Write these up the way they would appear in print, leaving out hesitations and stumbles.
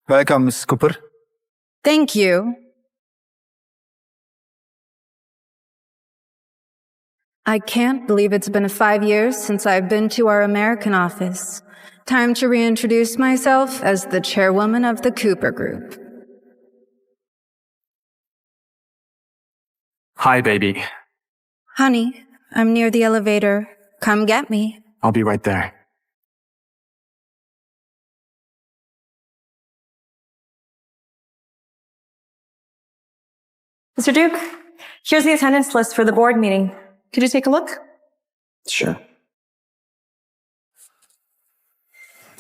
Welcome, Miss Cooper. Thank you. I can't believe it's been 5 years since I've been to our American office. Time to reintroduce myself as the chairwoman of the Cooper Group. Hi, baby. Honey, I'm near the elevator. Come get me. I'll be right there. Mr. Duke, here's the attendance list for the board meeting. Could you take a look? Sure.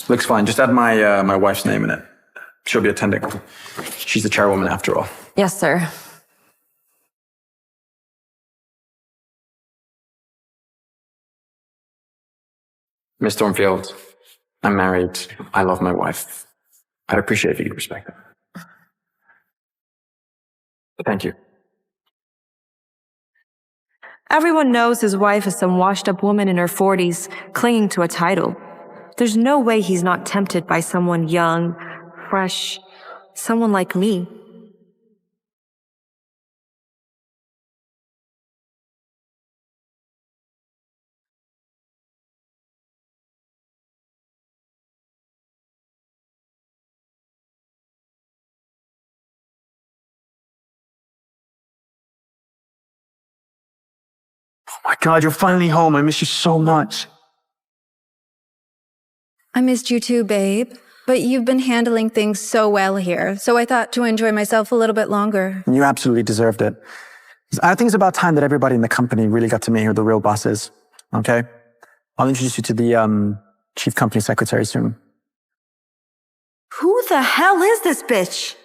Looks fine. Just add my wife's name in it. She'll be attending. She's the chairwoman after all. Yes, sir. Miss Thornfield, I'm married. I love my wife. I'd appreciate if you could respect that. Thank you. Everyone knows his wife is some washed-up woman in her 40s, clinging to a title. There's no way he's not tempted by someone young, fresh, someone like me. Oh my God, you're finally home. I miss you so much. I missed you too, babe. But you've been handling things so well here, so I thought to enjoy myself a little bit longer. You absolutely deserved it. I think it's about time that everybody in the company really got to meet who the real boss is. Okay? I'll introduce you to the chief company secretary soon. Who the hell is this bitch?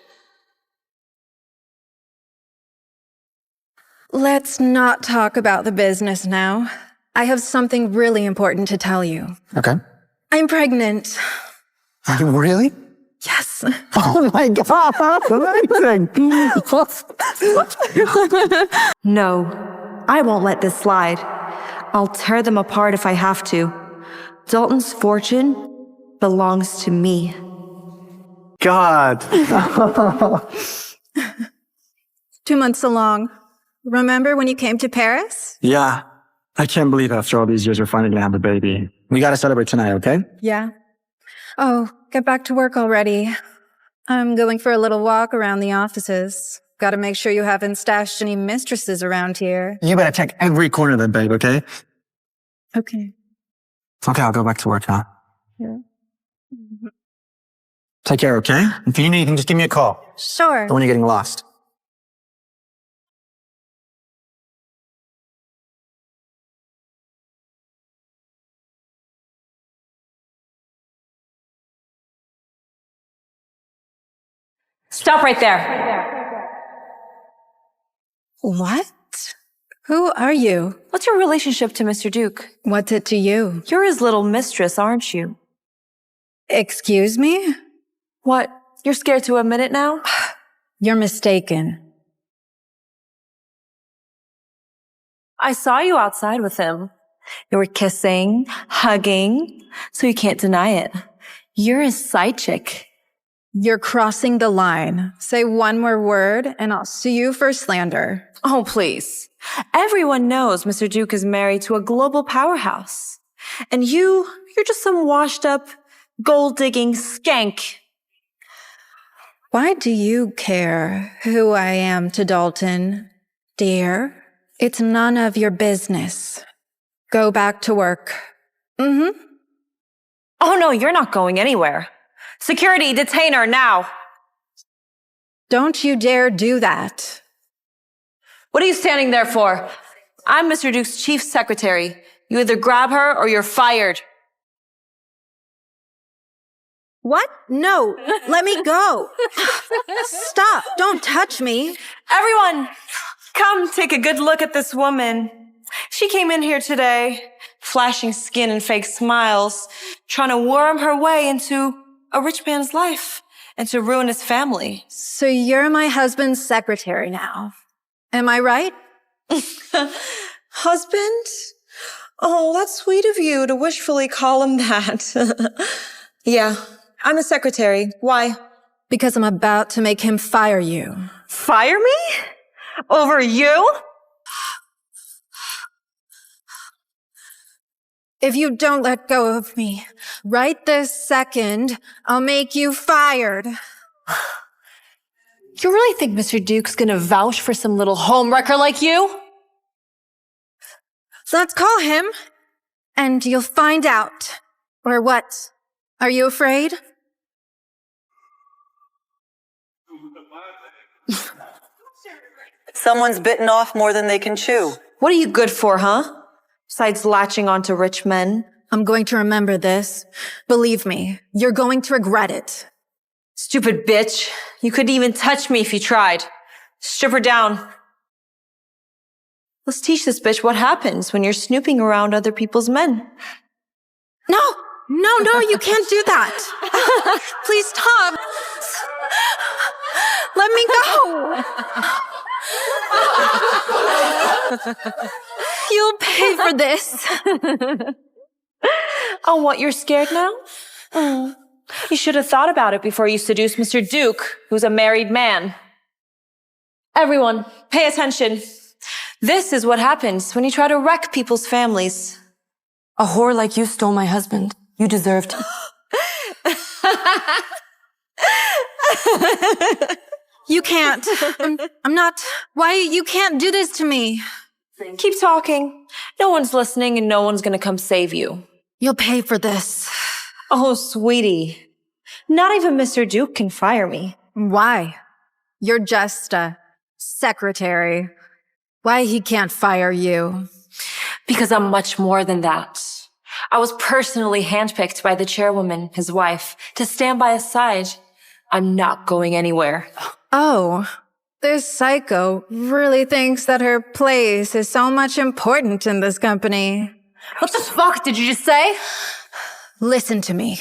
Let's not talk about the business now. I have something really important to tell you. Okay? I'm pregnant. Are you really? Yes. Oh my God, that's amazing. No, I won't let this slide. I'll tear them apart if I have to. Dalton's fortune belongs to me. God. 2 months along. Remember when you came to Paris? Yeah. I can't believe after all these years we're finally gonna have a baby. We gotta celebrate tonight, okay? Yeah. Oh, get back to work already. I'm going for a little walk around the offices. Gotta make sure you haven't stashed any mistresses around here. You better check every corner of that, babe, okay? Okay. Okay, I'll go back to work now. Yeah. Take care, okay? If you need anything, just give me a call. Sure. Don't want you getting lost. Stop right there. What? Who are you? What's your relationship to Mr. Duke? What's it to you? You're his little mistress, aren't you? Excuse me? What? You're scared to admit it now? You're mistaken. I saw you outside with him. You were kissing, hugging, so you can't deny it. You're his side chick. You're crossing the line. Say one more word and I'll sue you for slander. Oh, please. Everyone knows Mr. Duke is married to a global powerhouse. And you're just some washed up, gold-digging skank. Why do you care who I am to Dalton, dear? It's none of your business. Go back to work. Oh no, you're not going anywhere. Security, detain her now. Don't you dare do that. What are you standing there for? I'm Mr. Duke's chief secretary. You either grab her or you're fired. What? No, let me go. Stop, don't touch me. Everyone, come take a good look at this woman. She came in here today, flashing skin and fake smiles, trying to worm her way into a rich man's life and to ruin his family. So you're my husband's secretary now. Am I right? Husband? Oh, that's sweet of you to wishfully call him that. Yeah, I'm a secretary. Why? because I'm about to make him fire you. Fire me? Over you? If you don't let go of me right this second, I'll make you fired. You really think Mr. Duke's gonna vouch for some little homewrecker like you? So let's call him, and you'll find out. Or what? Are you afraid? Someone's bitten off more than they can chew. What are you good for, huh? Besides latching onto rich men. I'm going to remember this. Believe me, you're going to regret it. Stupid bitch. You couldn't even touch me if you tried. Strip her down. Let's teach this bitch what happens when you're snooping around other people's men. No, you can't do that. Please stop. Let me go. You'll pay for this. Oh, what, you're scared now? You should have thought about it before you seduced Mr. Duke, who's a married man. Everyone, pay attention. This is what happens when you try to wreck people's families. A whore like you stole my husband. You deserved him. You can't. I'm not. Why? You can't do this to me. Keep talking. No one's listening and no one's gonna come save you. You'll pay for this. Oh, sweetie. Not even Mr. Duke can fire me. Why? You're just a secretary. Why he can't fire you? Because I'm much more than that. I was personally handpicked by the chairwoman, his wife, to stand by his side. I'm not going anywhere. Oh, this psycho really thinks that her place is so much important in this company. What the fuck did you just say? Listen to me.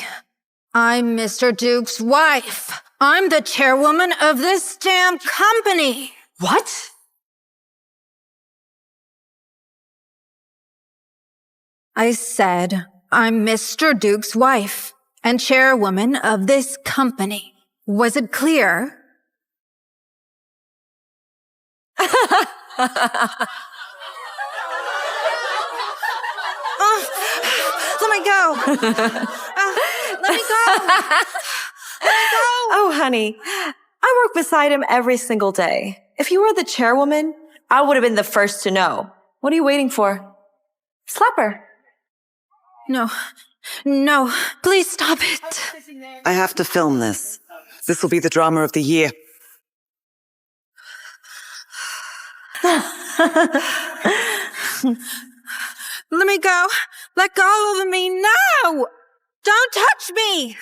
I'm Mr. Duke's wife. I'm the chairwoman of this damn company. What? I said, I'm Mr. Duke's wife and chairwoman of this company. Was it clear? Let me go. Let me go. Oh, honey, I work beside him every single day. If you were the chairwoman, I would have been the first to know. What are you waiting for? Slap her. No, please stop it. I have to film this. This will be the drama of the year. Let me go. Let go of me. No! Don't touch me!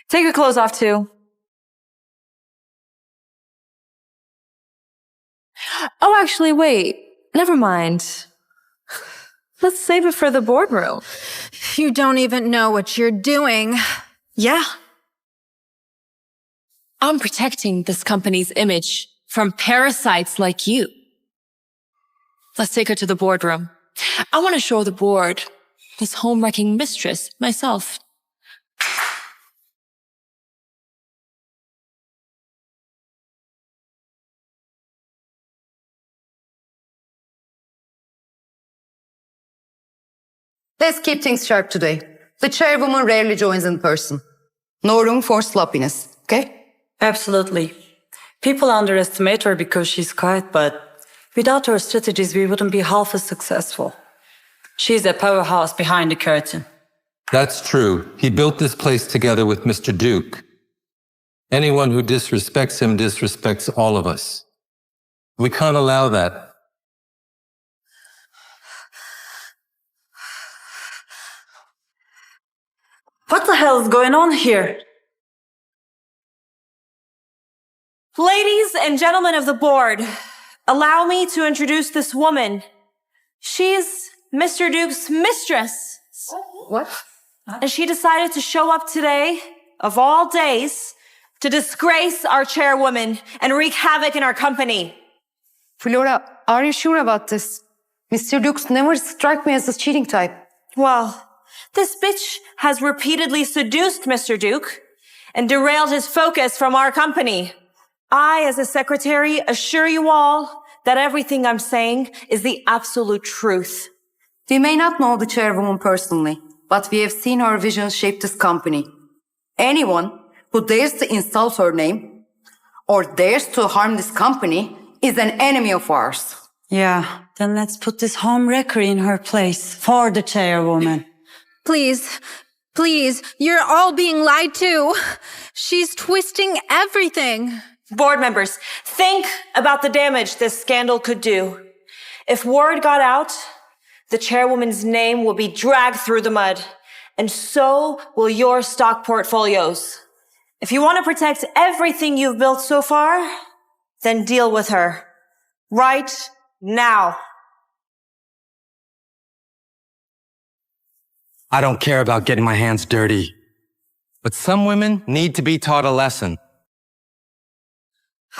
Take your clothes off, too. Oh, actually, wait. Never mind. Let's save it for the boardroom. You don't even know what you're doing. Yeah. I'm protecting this company's image from parasites like you. Let's take her to the boardroom. I want to show the board this home-wrecking mistress myself. Let's keep things sharp today. The chairwoman rarely joins in person. No room for sloppiness, okay? Absolutely. People underestimate her because she's quiet, but without her strategies, we wouldn't be half as successful. She's a powerhouse behind the curtain. That's true. He built this place together with Mr. Duke. Anyone who disrespects him disrespects all of us. We can't allow that. What the hell is going on here? Ladies and gentlemen of the board, allow me to introduce this woman. She's Mr. Duke's mistress. What? And she decided to show up today, of all days, to disgrace our chairwoman and wreak havoc in our company. Flora, are you sure about this? Mr. Dukes never struck me as a cheating type. Well, this bitch has repeatedly seduced Mr. Duke, and derailed his focus from our company. I, as a secretary, assure you all that everything I'm saying is the absolute truth. We may not know the chairwoman personally, but we have seen her vision shape this company. Anyone who dares to insult her name or dares to harm this company is an enemy of ours. Yeah, then let's put this home wrecker in her place for the chairwoman. Please, please, you're all being lied to. She's twisting everything. Board members, think about the damage this scandal could do. If word got out, the chairwoman's name will be dragged through the mud, and so will your stock portfolios. If you want to protect everything you've built so far, then deal with her. Right now. I don't care about getting my hands dirty, but some women need to be taught a lesson.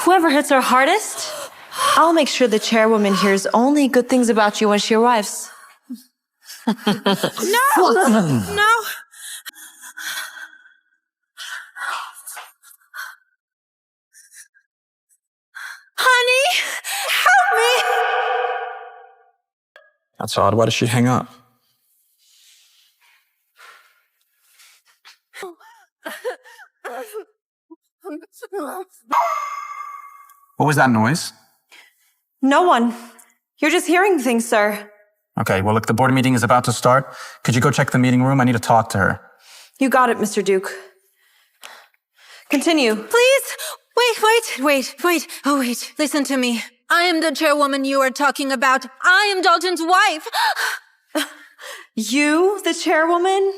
Whoever hits her hardest, I'll make sure the chairwoman hears only good things about you when she arrives. No! No! Honey, help me! That's odd. Why did she hang up? What was that noise? No one. You're just hearing things, sir. Okay, well, look, the board meeting is about to start. Could you go check the meeting room? I need to talk to her. You got it, Mr. Duke. Continue. Please! Wait. Oh, wait. Listen to me. I am the chairwoman you are talking about. I am Dalton's wife. You, the chairwoman?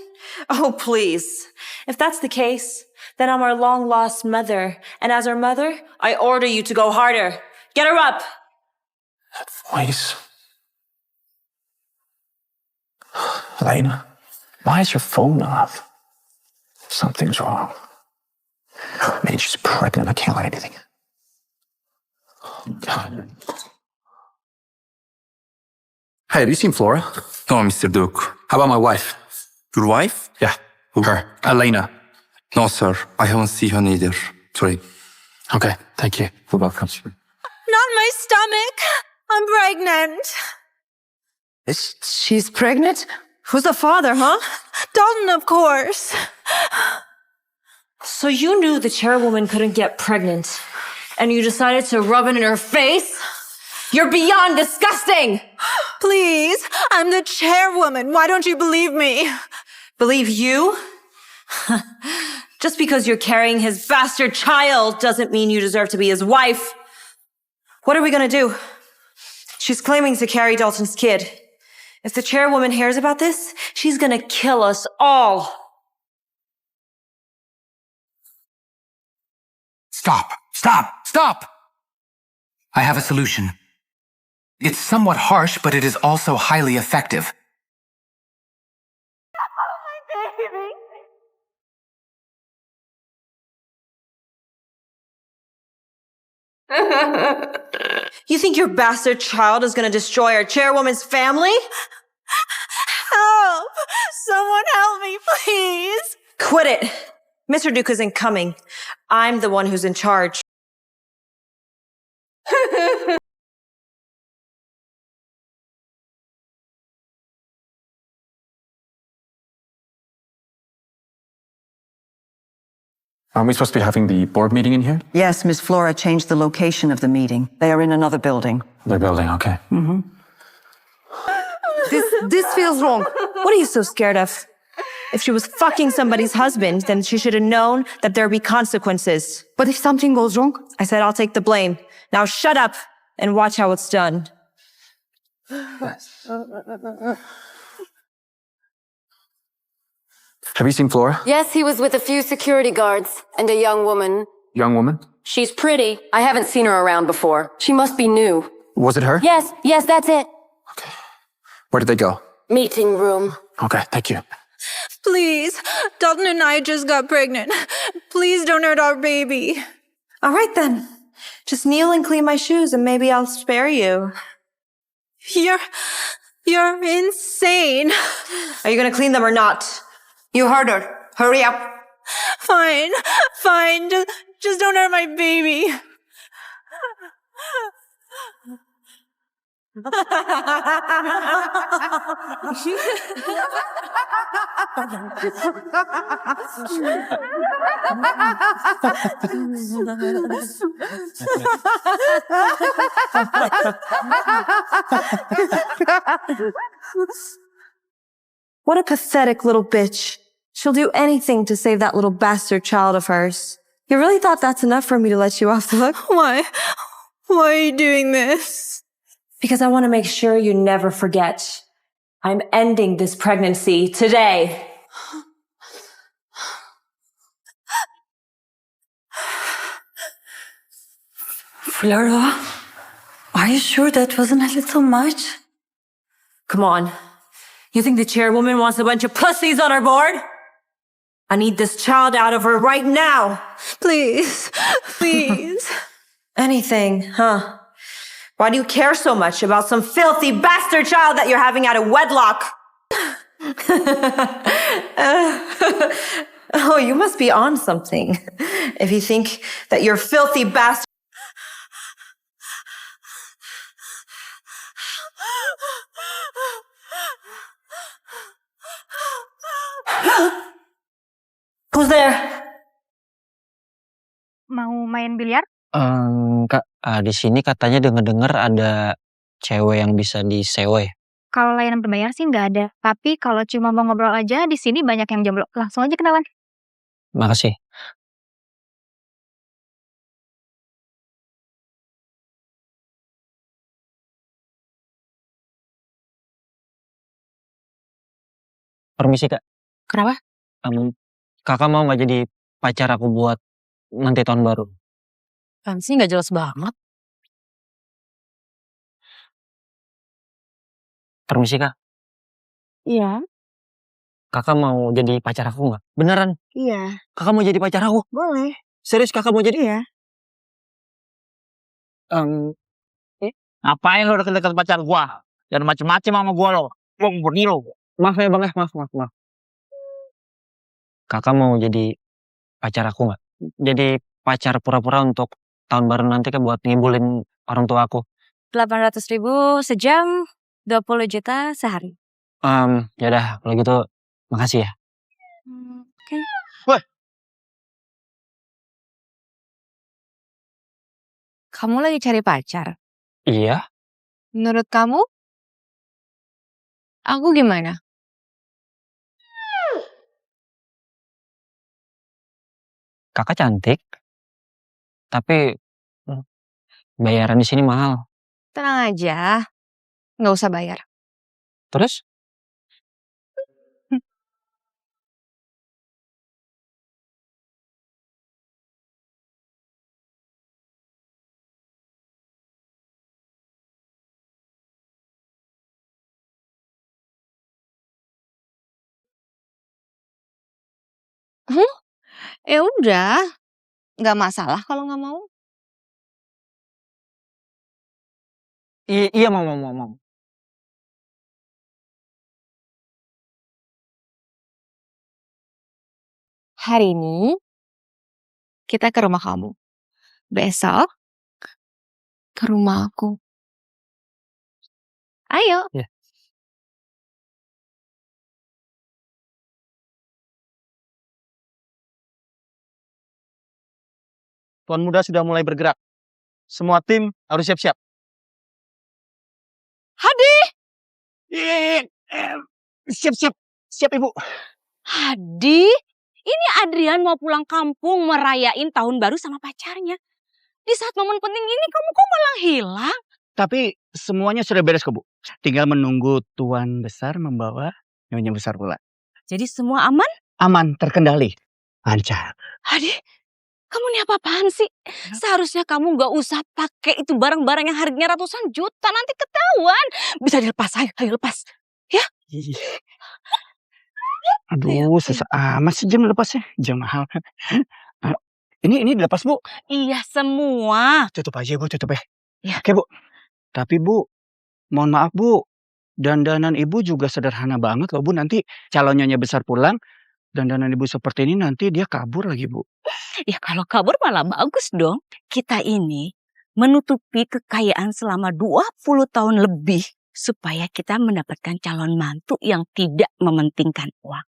Oh, please. If that's the case, then I'm our long-lost mother. And as our mother, I order you to go harder. Get her up! That voice. Elena, why is your phone off? Something's wrong. Maybe she's pregnant. I can't let anything. Oh, God. Hey, have you seen Flora? No, Mr. Duke. How about my wife? Your wife? Yeah, Who? her. Elena. No, sir. I haven't seen her neither. Sorry. Okay, thank you. You're welcome. Not my stomach. I'm pregnant. She's pregnant? Who's the father, huh? Dalton, of course. So you knew the chairwoman couldn't get pregnant, and you decided to rub it in her face? You're beyond disgusting! Please, I'm the chairwoman. Why don't you believe me? Believe you? Just because you're carrying his bastard child doesn't mean you deserve to be his wife. What are we gonna do? She's claiming to carry Dalton's kid. If the chairwoman hears about this, she's gonna kill us all. Stop! I have a solution. It's somewhat harsh, but it is also highly effective. You think your bastard child is gonna destroy our chairwoman's family? Help! Someone help me, please. Quit it. Mr. Duke isn't coming. I'm the one who's in charge. Aren't we supposed to be having the board meeting in here? Yes, Miss Flora changed the location of the meeting. They are in another building. Their building, okay. This feels wrong. What are you so scared of? If she was fucking somebody's husband, then she should have known that there'd be consequences. But if something goes wrong? I said I'll take the blame. Now shut up and watch how it's done. Have you seen Flora? Yes, he was with a few security guards and a young woman. Young woman? She's pretty. I haven't seen her around before. She must be new. Was it her? Yes, that's it. Okay. Where did they go? Meeting room. Okay, thank you. Please, Dalton and I just got pregnant. Please don't hurt our baby. All right then. Just kneel and clean my shoes and maybe I'll spare you. You're insane. Are you gonna clean them or not? You heard her. Hurry up. Fine, fine. Just don't hurt my baby. What a pathetic little bitch. She'll do anything to save that little bastard child of hers. You really thought that's enough for me to let you off the hook? Why? Why are you doing this? Because I want to make sure you never forget. I'm ending this pregnancy today. Flora, are you sure that wasn't a little much? Come on. You think the chairwoman wants a bunch of pussies on her board? I need this child out of her right now. Please, please. Anything, huh? Why do you care so much about some filthy bastard child that you're having out of wedlock? Oh, you must be on something. If you think that your filthy bastard... Who's there? Mau main biliar? Kak, di sini katanya denger-denger ada cewek yang bisa disewa ya? Kalau layanan berbayar sih nggak ada. Tapi kalau cuma mau ngobrol aja, di sini banyak yang jomblo. Langsung aja kenalan. Makasih. Permisi, Kak. Kenapa? Kakak mau nggak jadi pacar aku buat nanti tahun baru? Kan sih nggak jelas banget. Permisi, Kak. Iya. Kakak mau jadi pacar aku nggak? Beneran? Iya. Kakak mau jadi pacar aku? Boleh. Serius kakak mau jadi? Iya. Ngapain lo deket-deket pacar gua? Jangan macem-macem sama gua lo. Gua mau pergi lo. Maaf ya bang, maaf. Kakak mau jadi pacar aku nggak? Jadi pacar pura-pura untuk tahun baru nanti kan buat ngibulin orang tua aku. 800.000 sejam, 20 juta sehari. Yaudah kalau gitu makasih ya. Oke. Wah. Kamu lagi cari pacar? Iya. Menurut kamu, aku gimana? Kakak cantik. Tapi bayaran di sini mahal. Tenang aja, nggak usah bayar. Terus? Ya udah, nggak masalah kalau nggak mau. Iya mau. Hari ini kita ke rumah kamu. Besok ke rumah aku. Ayo. Ya. Tuan muda sudah mulai bergerak. Semua tim harus siap-siap. Hadi! Siap ibu. Hadi, ini Adrian mau pulang kampung merayain tahun baru sama pacarnya. Di saat momen penting ini kamu kok malah hilang? Tapi semuanya sudah beres kok bu. Tinggal menunggu tuan besar membawa nyonya besar pula. Jadi semua aman? Aman, terkendali. Lancar. Hadi, kamu ini apa-apaan sih? Seharusnya kamu gak usah pakai itu barang-barang yang harganya ratusan juta. Nanti ketahuan. Bisa dilepas, ayo lepas. Ya? Aduh, susah amat sih jam lepasnya. Jam mahal kan. Ini dilepas bu. Iya semua. Tutup aja bu, tutup ya. Ya. Oke bu. Tapi bu, mohon maaf bu. Dandanan ibu juga sederhana banget loh bu. Nanti calon nyonya besar pulang. dandanan ibu seperti ini nanti dia kabur lagi, Bu. Ya kalau kabur malah bagus dong. Kita ini menutupi kekayaan selama 20 tahun lebih supaya kita mendapatkan calon mantu yang tidak mementingkan uang.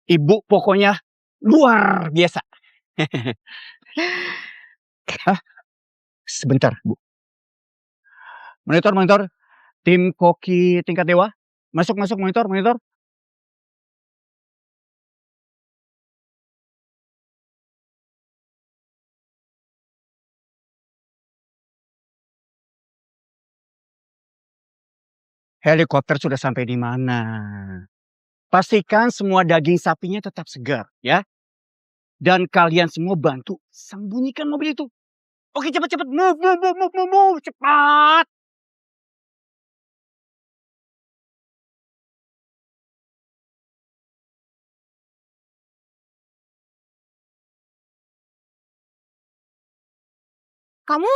Ibu pokoknya luar biasa. Hah? Sebentar, Bu. Monitor. Tim koki tingkat dewa. Masuk, monitor. Helikopter sudah sampai di mana? Pastikan semua daging sapinya tetap segar, ya. Dan kalian semua bantu sembunyikan mobil itu. Oke, cepat. Move, cepat. Kamu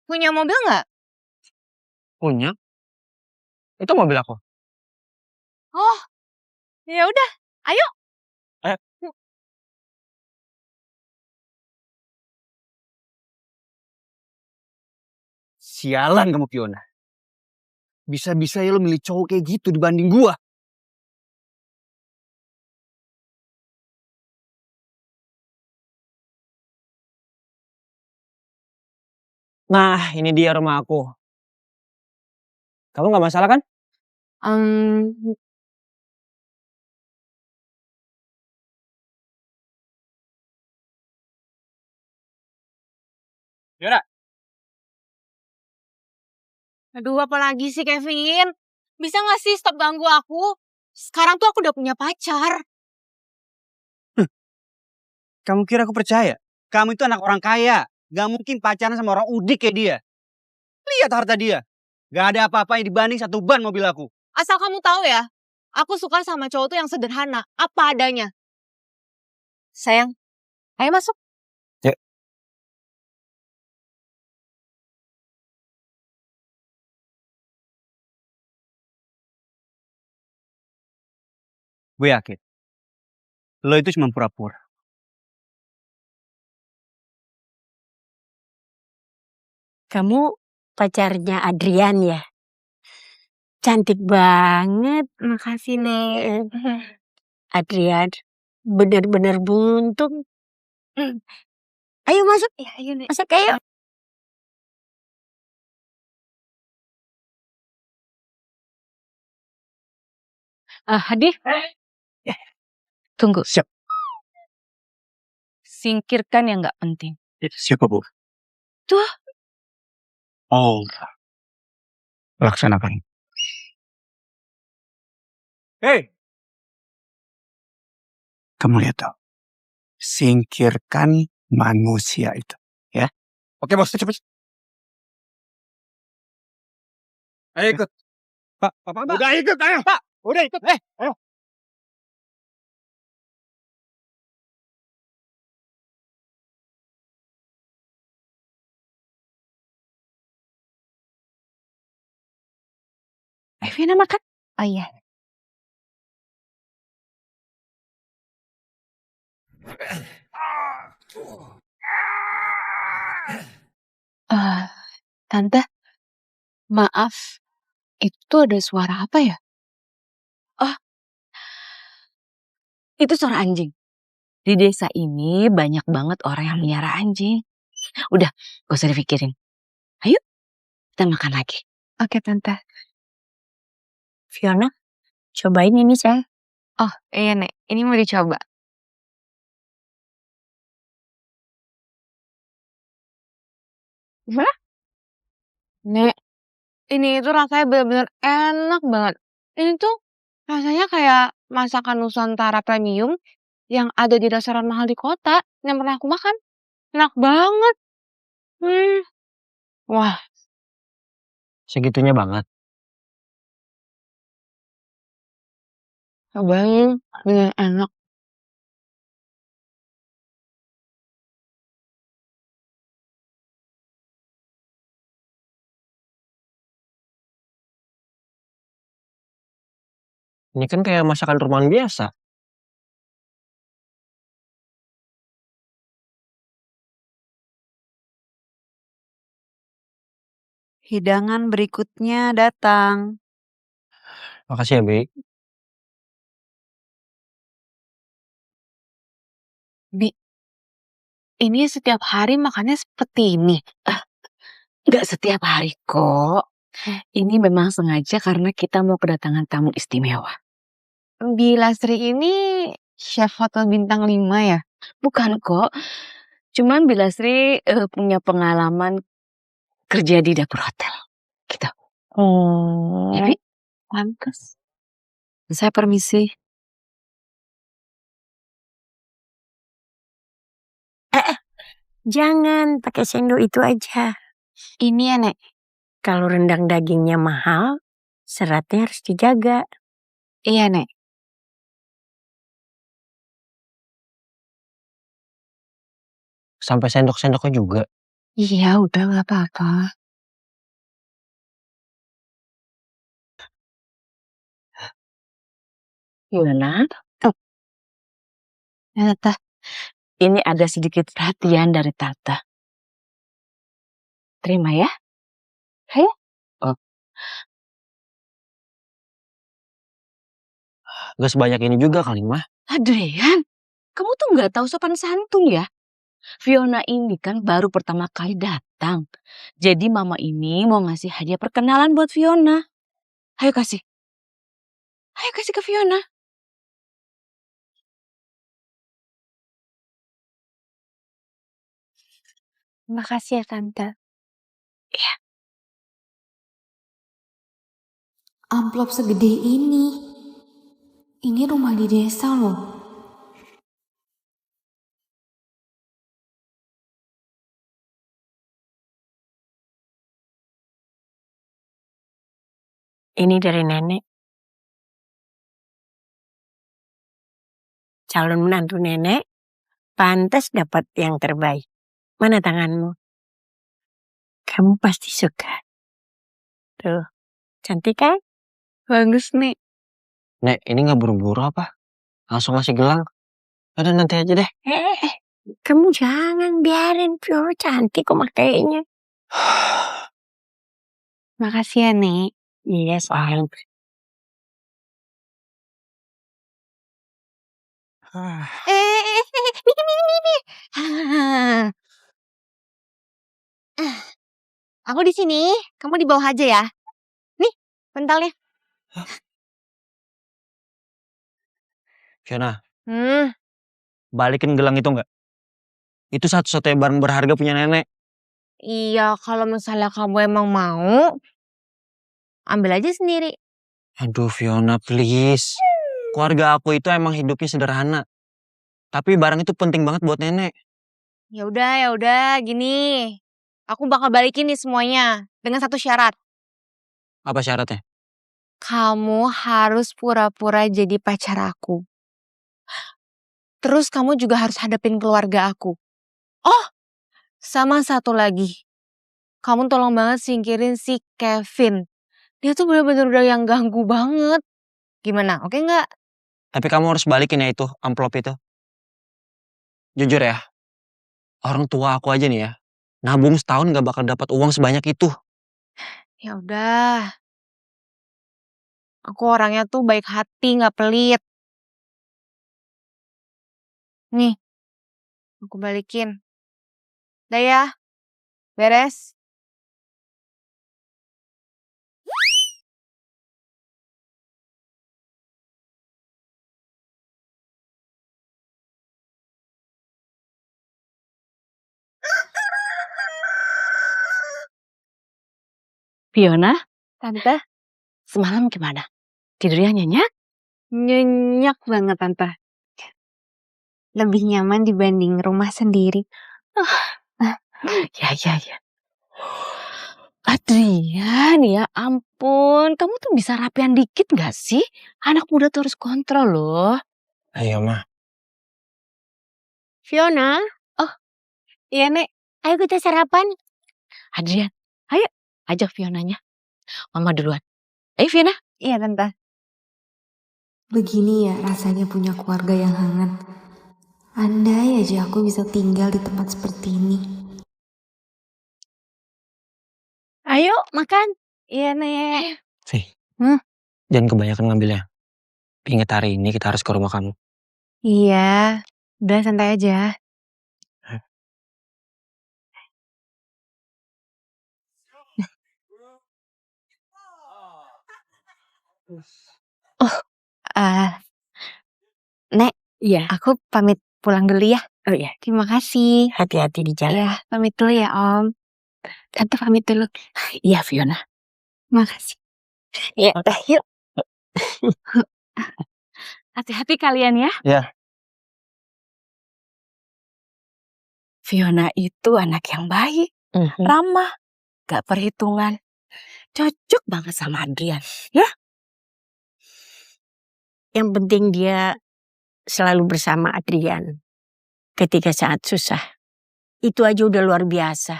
punya mobil nggak? Punya? Itu mobil aku. Oh, ya udah, ayo. Ayo. Sialan kamu, Fiona. Bisa-bisa ya lo milih cowok kayak gitu dibanding gua. Nah, ini dia rumah aku. Kamu nggak masalah kan? Fiona. Aduh, apa lagi sih Kevin? Bisa nggak sih stop ganggu aku? Sekarang tuh aku udah punya pacar. Kamu kira aku percaya? Kamu itu anak orang kaya. Gak mungkin pacaran sama orang udik kayak dia. Lihat harta dia. Gak ada apa-apanya dibanding satu ban mobil aku. Asal kamu tahu ya, aku suka sama cowok tuh yang sederhana, apa adanya. Sayang, ayo masuk. Ya. Gue yakin. Lo itu cuma pura-pura. Kamu pacarnya Adrian ya? Cantik banget, makasih Nek. Adrian, benar-benar buntung. Ayo masuk. Ya, ayo Nek. Masuk ayo. Hadi, tunggu. Siap. Singkirkan yang nggak penting. Siapa, Bu? Tuh. Oh. Laksanakan. Hei. Kamu lihat tuh. Singkirkan manusia itu. Ya. Oke, bos. Cepat. Ayo ikut. Pak. Udah ikut, ayo. Pak. Udah ikut. Ayo. Vina makan. Oh iya. Tante, maaf, itu ada suara apa ya? Oh, itu suara anjing. Di desa ini banyak banget orang yang melihara anjing. Udah, gak usah dipikirin. Ayo, kita makan lagi. Oke, Tante. Fiona, cobain ini, saya. Oh, iya, Nek. Ini mau dicoba. Gimana? Nek, ini itu rasanya benar-benar enak banget. Ini tuh rasanya kayak masakan Nusantara premium yang ada di restoran mahal di kota yang pernah aku makan. Enak banget. Wah, Segitunya banget. cobain. Bener enak. Ini kan kayak masakan rumahan biasa. Hidangan berikutnya datang. Makasih ya, Bi. Bi, ini setiap hari makannya seperti ini. Nggak setiap hari kok. Ini memang sengaja karena kita mau kedatangan tamu istimewa. Bi Lasri ini chef hotel bintang 5 ya? Bukan kok. Cuman Bilasri punya pengalaman kerja di dapur hotel. Gitu. Oh, Ya, Bi? pantes. Saya permisi. Jangan pakai sendok itu aja. Ini ya, Nek. Kalau rendang dagingnya mahal, seratnya harus dijaga. Iya, Nek. Sampai sendok-sendoknya juga. Iya, udah gak apa-apa. Gimana? Ya, Tante. Ini ada sedikit perhatian dari Tante. Terima ya. Ayo. Oh. Gak sebanyak ini juga kali, Mah. Adrian, kamu tuh nggak tahu sopan santun ya. Fiona ini kan baru pertama kali datang. Jadi mama ini mau ngasih hadiah perkenalan buat Fiona. Ayo kasih. Ayo kasih ke Fiona. Makasih ya, Tante. Iya. Amplop segede ini. Ini rumah di desa loh. Ini dari nenek. Calon menantu nenek, pantas dapat yang terbaik. Mana tanganmu? Kamu pasti suka. Tuh, cantik kan? Bagus nih. Nek, ini gak buru-buru apa? Langsung ngasih gelang. Ada nanti aja deh. Kamu jangan biarin Fiona cantik kok makainya. Makasih ya, Nek. Iya, sayang. Nih. Aku di sini, kamu di bawah aja ya. Nih, bentalnya. Fiona, balikin gelang itu nggak? Itu satu-satunya barang berharga punya nenek. Iya, kalau misalnya kamu emang mau, ambil aja sendiri. Aduh Fiona, please. Keluarga aku itu emang hidupnya sederhana. Tapi barang itu penting banget buat nenek. Ya udah, gini. Aku bakal balikin nih semuanya dengan satu syarat. Apa syaratnya? Kamu harus pura-pura jadi pacar aku. Terus kamu juga harus hadapin keluarga aku. Oh, sama satu lagi. Kamu tolong banget singkirin si Kevin. Dia tuh bener-bener udah yang ganggu banget. Gimana, oke nggak? Tapi kamu harus balikin ya itu, amplop itu. Jujur ya, orang tua aku aja nih ya, nabung setahun gak bakal dapat uang sebanyak itu. Ya udah. Aku orangnya tuh baik hati, nggak pelit. Nih, aku balikin. Udah ya, beres. Fiona, Tante, semalam gimana? Tidurnya nyenyak? nyenyak banget Tante. Lebih nyaman dibanding rumah sendiri. Ya. Adrian, ya ampun. Kamu tuh bisa rapian dikit gak sih? Anak muda tuh harus kontrol loh. Ayo mah. Fiona, Oh, iya Nek, ayo kita sarapan. Adrian, ayo ajak Fionanya. Mama duluan. Ayo Fiona. Iya Tante. Begini ya rasanya punya keluarga yang hangat. Andai aja aku bisa tinggal di tempat seperti ini. Ayo makan. Iya, Nek. Sih, Hmm? jangan kebanyakan ngambilnya. Ingat hari ini kita harus ke rumah kamu. Iya, udah santai aja. Oh, Nek, Iya. aku pamit pulang dulu ya. Oh ya, Terima kasih. hati-hati di jalan. Ya, pamit dulu ya Om. Tante pamit dulu. Iya, Fiona. Makasih. Ya, udah yuk. Hati-hati kalian ya. Ya. Fiona itu anak yang baik, ramah, gak perhitungan. Cocok banget sama Adrian, ya? Yang penting dia selalu bersama Adrian ketika saat susah. Itu aja udah luar biasa.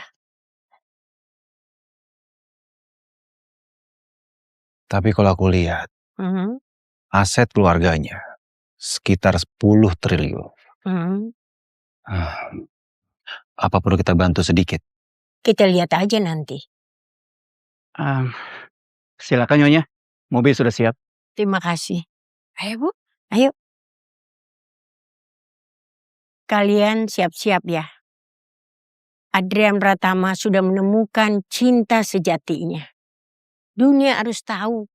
Tapi kalau aku lihat, aset keluarganya sekitar 10 triliun. Apa perlu kita bantu sedikit? Kita lihat aja nanti. Silakan Nyonya, mobil sudah siap. Terima kasih. Ayo Bu, ayo. Kalian siap-siap ya. Adrian Pratama sudah menemukan cinta sejatinya. Dunia harus tahu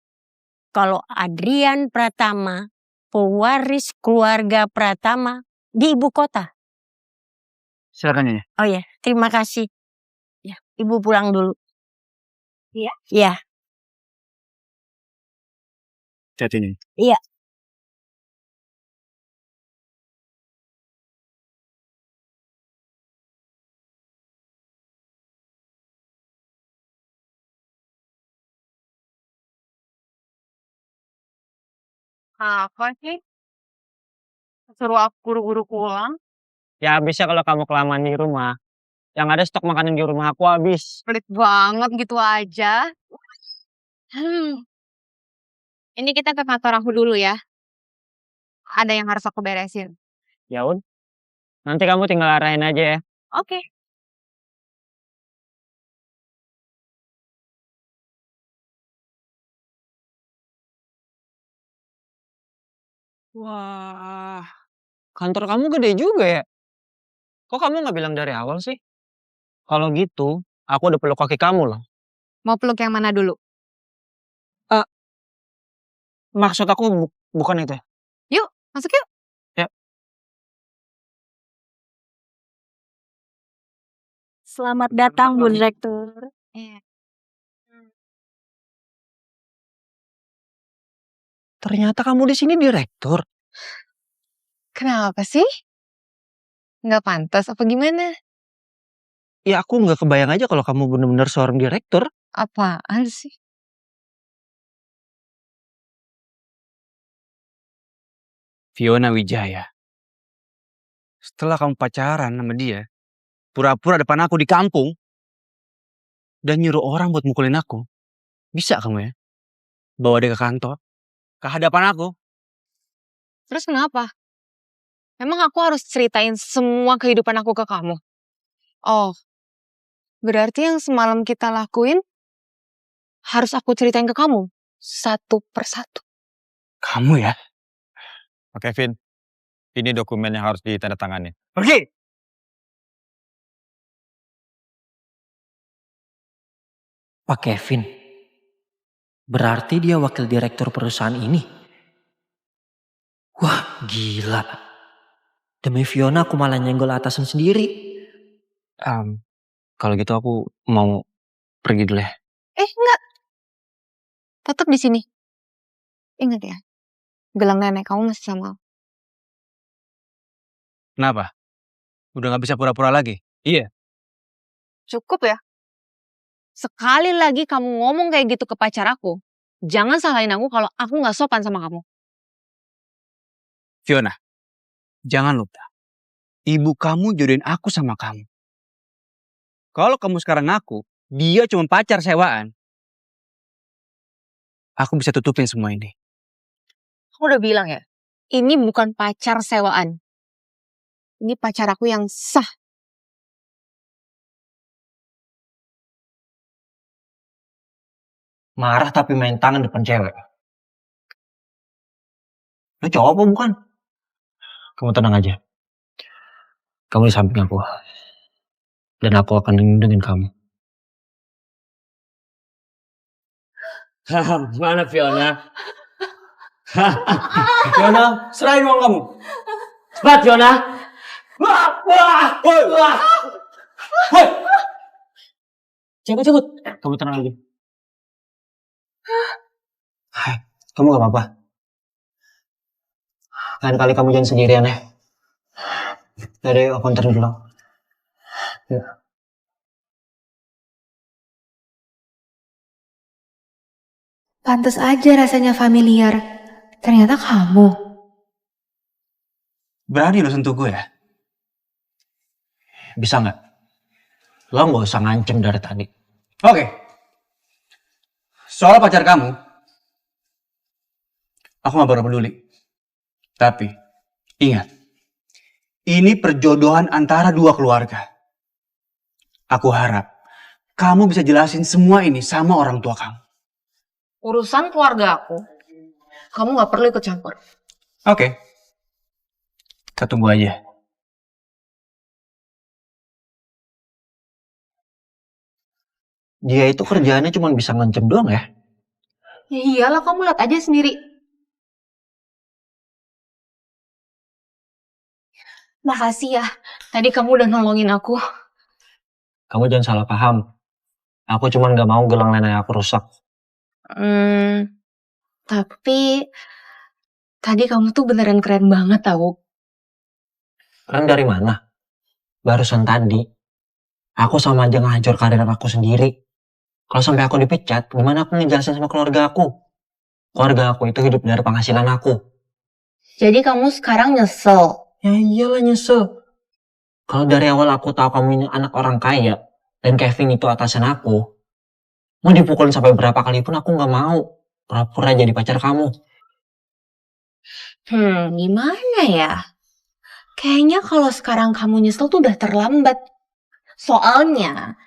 kalau Adrian Pratama pewaris keluarga Pratama di ibu kota. Silakan Nyonya. Oh ya, terima kasih. Ya, Ibu pulang dulu. Iya. Iya. Hati-hati Nyonya. Iya. Apa sih? Suruh aku buru-buru pulang. Ya habisnya kalau kamu kelamaan di rumah. Yang ada stok makanan di rumah aku habis. Pelit banget gitu aja. Ini kita ke kantor aku dulu ya. Ada yang harus aku beresin. Ya udah. Nanti kamu tinggal arahin aja ya. Oke. Wah, kantor kamu gede juga ya. Kok kamu nggak bilang dari awal sih? Kalau gitu, aku udah peluk kaki kamu loh. Mau peluk yang mana dulu? Maksud aku bukan itu. Yuk, masuk yuk. Ya. Selamat datang Bu Direktur. Iya. Ternyata kamu di sini direktur. Kenapa sih? Nggak pantas apa gimana? Ya aku nggak kebayang aja kalau kamu bener-bener seorang direktur. Apaan sih? Fiona Wijaya. Setelah kamu pacaran sama dia, pura-pura depan aku di kampung, dan nyuruh orang buat mukulin aku. Bisa kamu ya? Bawa dia ke kantor, ke hadapan aku. Terus kenapa? Emang aku harus ceritain semua kehidupan aku ke kamu? Oh, berarti yang semalam kita lakuin harus aku ceritain ke kamu satu persatu. Kamu ya? Oke, Vin. Ini dokumen yang harus ditandatangani. Pergi! Pak Kevin. Berarti dia wakil direktur perusahaan ini. Wah, gila. Demi Fiona aku malah nyenggol atasan sendiri. Kalau gitu aku mau pergi dulu ya. Enggak. Tetap di sini. Ingat ya, gelang nenek kamu masih sama aku. Kenapa? Udah gak bisa pura-pura lagi? Iya. Cukup ya. Sekali lagi kamu ngomong kayak gitu ke pacar aku, jangan salahin aku kalau aku gak sopan sama kamu. Fiona, jangan lupa. Ibu kamu jodohin aku sama kamu. Kalau kamu sekarang ngaku, dia cuma pacar sewaan. Aku bisa tutupin semua ini. Aku udah bilang ya, ini bukan pacar sewaan. Ini pacar aku yang sah. Marah tapi main tangan depan cewek. Lu cowok apa bukan? Kamu tenang aja. Kamu di samping aku. Dan aku akan lindungin kamu. Mana Fiona? Fiona, serahin uang kamu. Cepat Fiona. Hei. Cabut. Kamu tenang aja. Hai, kamu gak apa-apa. Lain kali kamu jangan sendirian ya. Dari aku anterin dulu. Ya. Pantes aja rasanya familiar. Ternyata kamu. Berani lo sentuh gue ya? Bisa gak? Lo gak usah ngancem dari tadi. Oke. Soal pacar kamu, aku gak baru peduli. Tapi, ingat. Ini perjodohan antara dua keluarga. Aku harap kamu bisa jelasin semua ini sama orang tua kamu. Urusan keluarga aku, kamu gak perlu ikut campur. Oke. Kita tunggu aja. Dia itu kerjaannya cuma bisa ngancem doang ya? Ya iyalah, kamu lihat aja sendiri. Makasih ya, tadi kamu udah nolongin aku. Kamu jangan salah paham. Aku cuma gak mau gelang nenek aku rusak. Tapi tadi kamu tuh beneran keren banget tau. Keren dari mana? Barusan tadi, aku sama aja ngehancur karir aku sendiri. Kalau sampai aku dipecat, gimana aku ngejelasin sama keluarga aku? Keluarga aku itu hidup dari penghasilan aku. Jadi kamu sekarang nyesel? Ya iyalah nyesel. Kalau dari awal aku tahu kamu ini anak orang kaya, dan Kevin itu atasan aku, mau dipukulin sampai berapa kali pun aku gak mau. Pura-pura jadi pacar kamu. Gimana ya? Kayaknya kalau sekarang kamu nyesel tuh udah terlambat. Soalnya,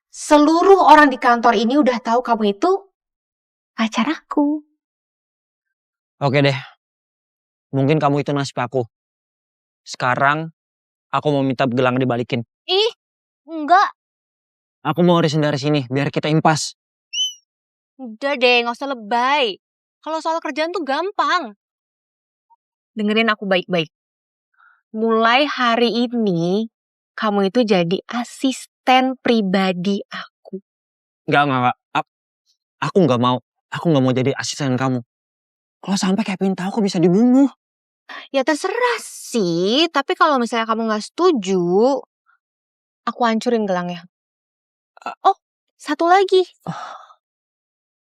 seluruh orang di kantor ini udah tahu kamu itu pacar aku. Oke deh. Mungkin kamu itu nasib aku. Sekarang, aku mau minta gelang dibalikin. Ih, enggak. Aku mau arisin dari sini, biar kita impas. Udah deh, gak usah lebay. Kalau soal kerjaan tuh gampang. Dengerin aku baik-baik. Mulai hari ini, kamu itu jadi asisten pribadi aku. Enggak. Aku nggak mau. Aku nggak mau jadi asisten kamu. Kalau sampai Kevin tahu, aku bisa dibunuh. Ya terserah sih, tapi kalau misalnya kamu gak setuju, aku hancurin gelangnya. Oh, satu lagi.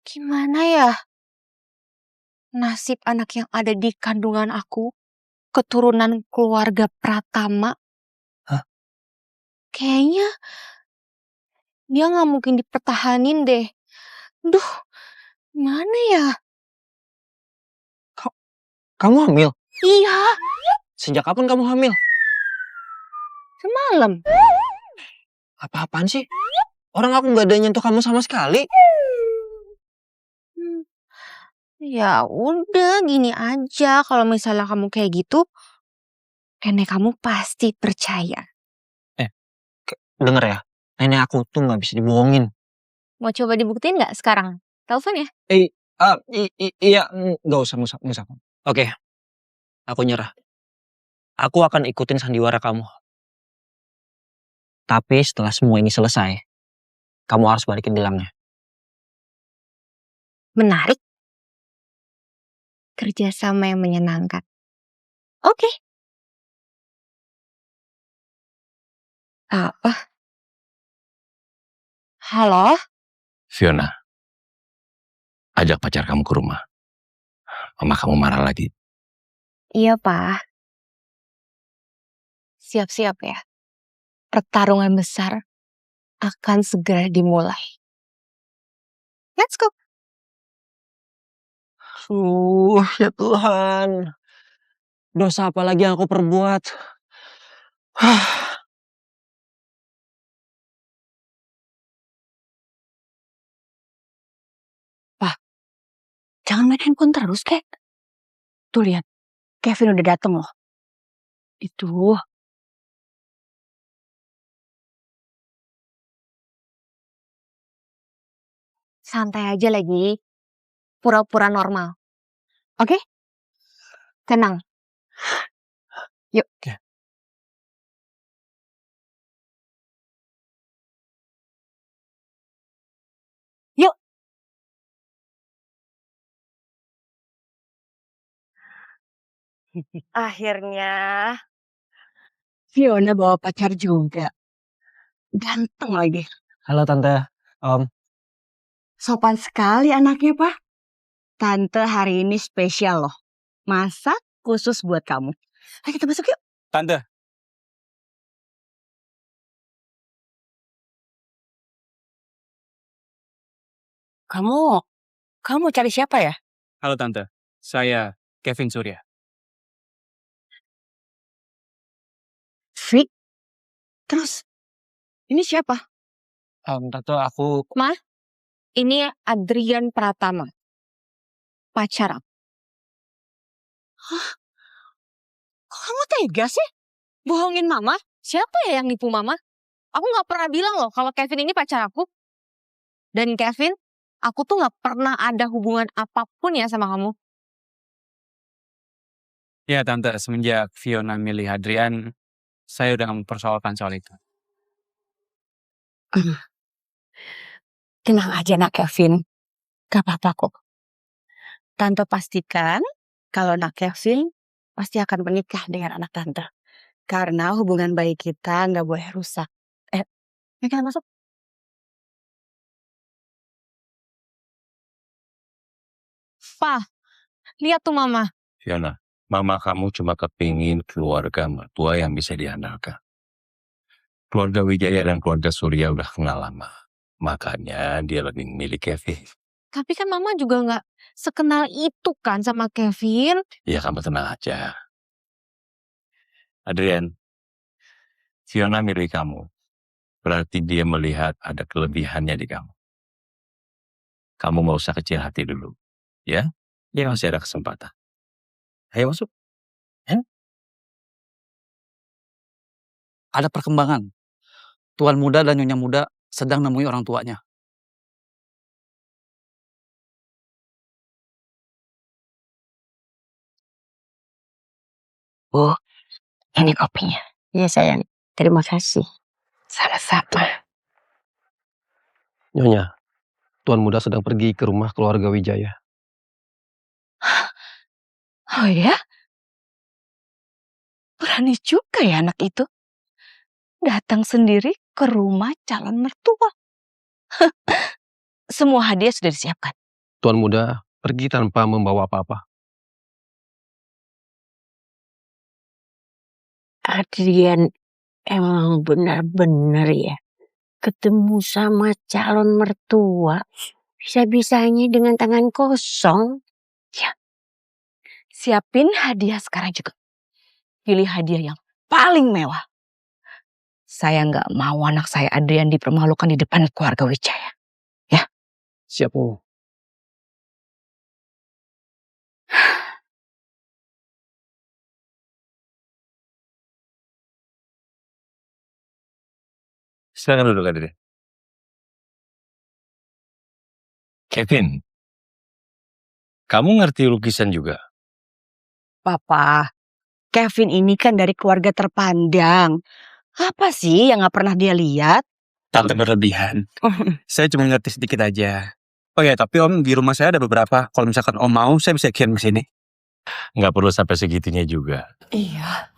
Gimana ya nasib anak yang ada di kandungan aku, keturunan keluarga Pratama? Hah? Kayaknya dia gak mungkin dipertahanin deh. Duh, gimana ya? Kamu hamil? Iya, Sejak kapan kamu hamil? semalam. Apa-apaan sih? Orang aku nggak ada nyentuh kamu sama sekali. Ya udah, gini aja. Kalau misalnya kamu kayak gitu, nenek kamu pasti percaya. Denger ya, nenek aku tuh nggak bisa dibohongin. Mau coba dibuktiin nggak sekarang? Telepon ya? Iya, nggak usah. Oke, aku nyerah. Aku akan ikutin sandiwara kamu. Tapi setelah semua ini selesai, kamu harus balikin gelangnya. Menarik. Kerjasama yang menyenangkan. Oke. Apa? Halo? Fiona, ajak pacar kamu ke rumah. Mama kamu marah lagi. Iya, Pak. Siap-siap ya. Pertarungan besar akan segera dimulai. Let's go. Ya Tuhan. Dosa apa lagi yang aku perbuat? Jangan main handphone terus, kek. Tuh lihat, Kevin udah dateng loh. Itu. Santai aja lagi. Pura-pura normal. Oke? Tenang. Yuk. Yuk. Akhirnya Fiona bawa pacar juga. Ganteng lagi. Halo Tante, Om. Sopan sekali anaknya, Pak. Tante hari ini spesial loh. Masak khusus buat kamu. Ayo kita masuk yuk. Tante. Kamu cari siapa ya? Halo Tante, saya Kevin Surya. Vi? Terus, ini siapa? Tante, aku... Ma, ini Adrian Pratama. Pacar aku. Hah? Kok kamu tega sih? Bohongin mama? Siapa ya yang nipu mama? Aku gak pernah bilang loh kalau Kevin ini pacar aku. Dan Kevin, aku tuh gak pernah ada hubungan apapun ya sama kamu. Ya Tante, semenjak Fiona milih Adrian, saya udah mempersoalkan soal itu. Tenang aja nak Kevin. Gak apa-apa kok. Tante pastikan kalau nak Kevin pasti akan menikah dengan anak tante. Karena hubungan baik kita gak boleh rusak. Ayo kita masuk. Pa, lihat tuh mama. Fiona, mama kamu cuma kepingin keluarga mertua yang bisa diandalkan. Keluarga Wijaya dan keluarga Surya udah kenal lama. Makanya dia lebih memilih Kevin. Tapi kan mama juga gak sekenal itu kan sama Kevin. Ya kamu tenang aja. Adrian, Fiona milih kamu. Berarti dia melihat ada kelebihannya di kamu. Kamu mau usah kecil hati dulu. Ya? Dia masih ada kesempatan. Ayo masuk. Ada perkembangan. Tuan muda dan nyonya muda sedang nemui orang tuanya. Bu, ini kopinya. Iya sayang, terima kasih. Sama-sama. Nyonya, Tuan muda sedang pergi ke rumah keluarga Wijaya. Oh ya? Berani juga ya anak itu. Datang sendiri ke rumah calon mertua. Semua hadiah sudah disiapkan. Tuan muda pergi tanpa membawa apa-apa. Adrian emang benar-benar ya. Ketemu sama calon mertua. Bisa-bisanya dengan tangan kosong. Ya. Siapin hadiah sekarang juga. Pilih hadiah yang paling mewah. Saya nggak mau anak saya Adrian dipermalukan di depan keluarga Wijaya. Ya. Siap, Bu. Silakan duduk Adrian. Kevin, kamu ngerti lukisan juga? Papa, Kevin ini kan dari keluarga terpandang. Apa sih yang gak pernah dia lihat? Tante berlebihan. Saya cuma ngerti sedikit aja. Oh ya, tapi Om, di rumah saya ada beberapa. Kalau misalkan Om mau, saya bisa kirim ke sini. Nggak perlu sampai segitunya juga. Iya.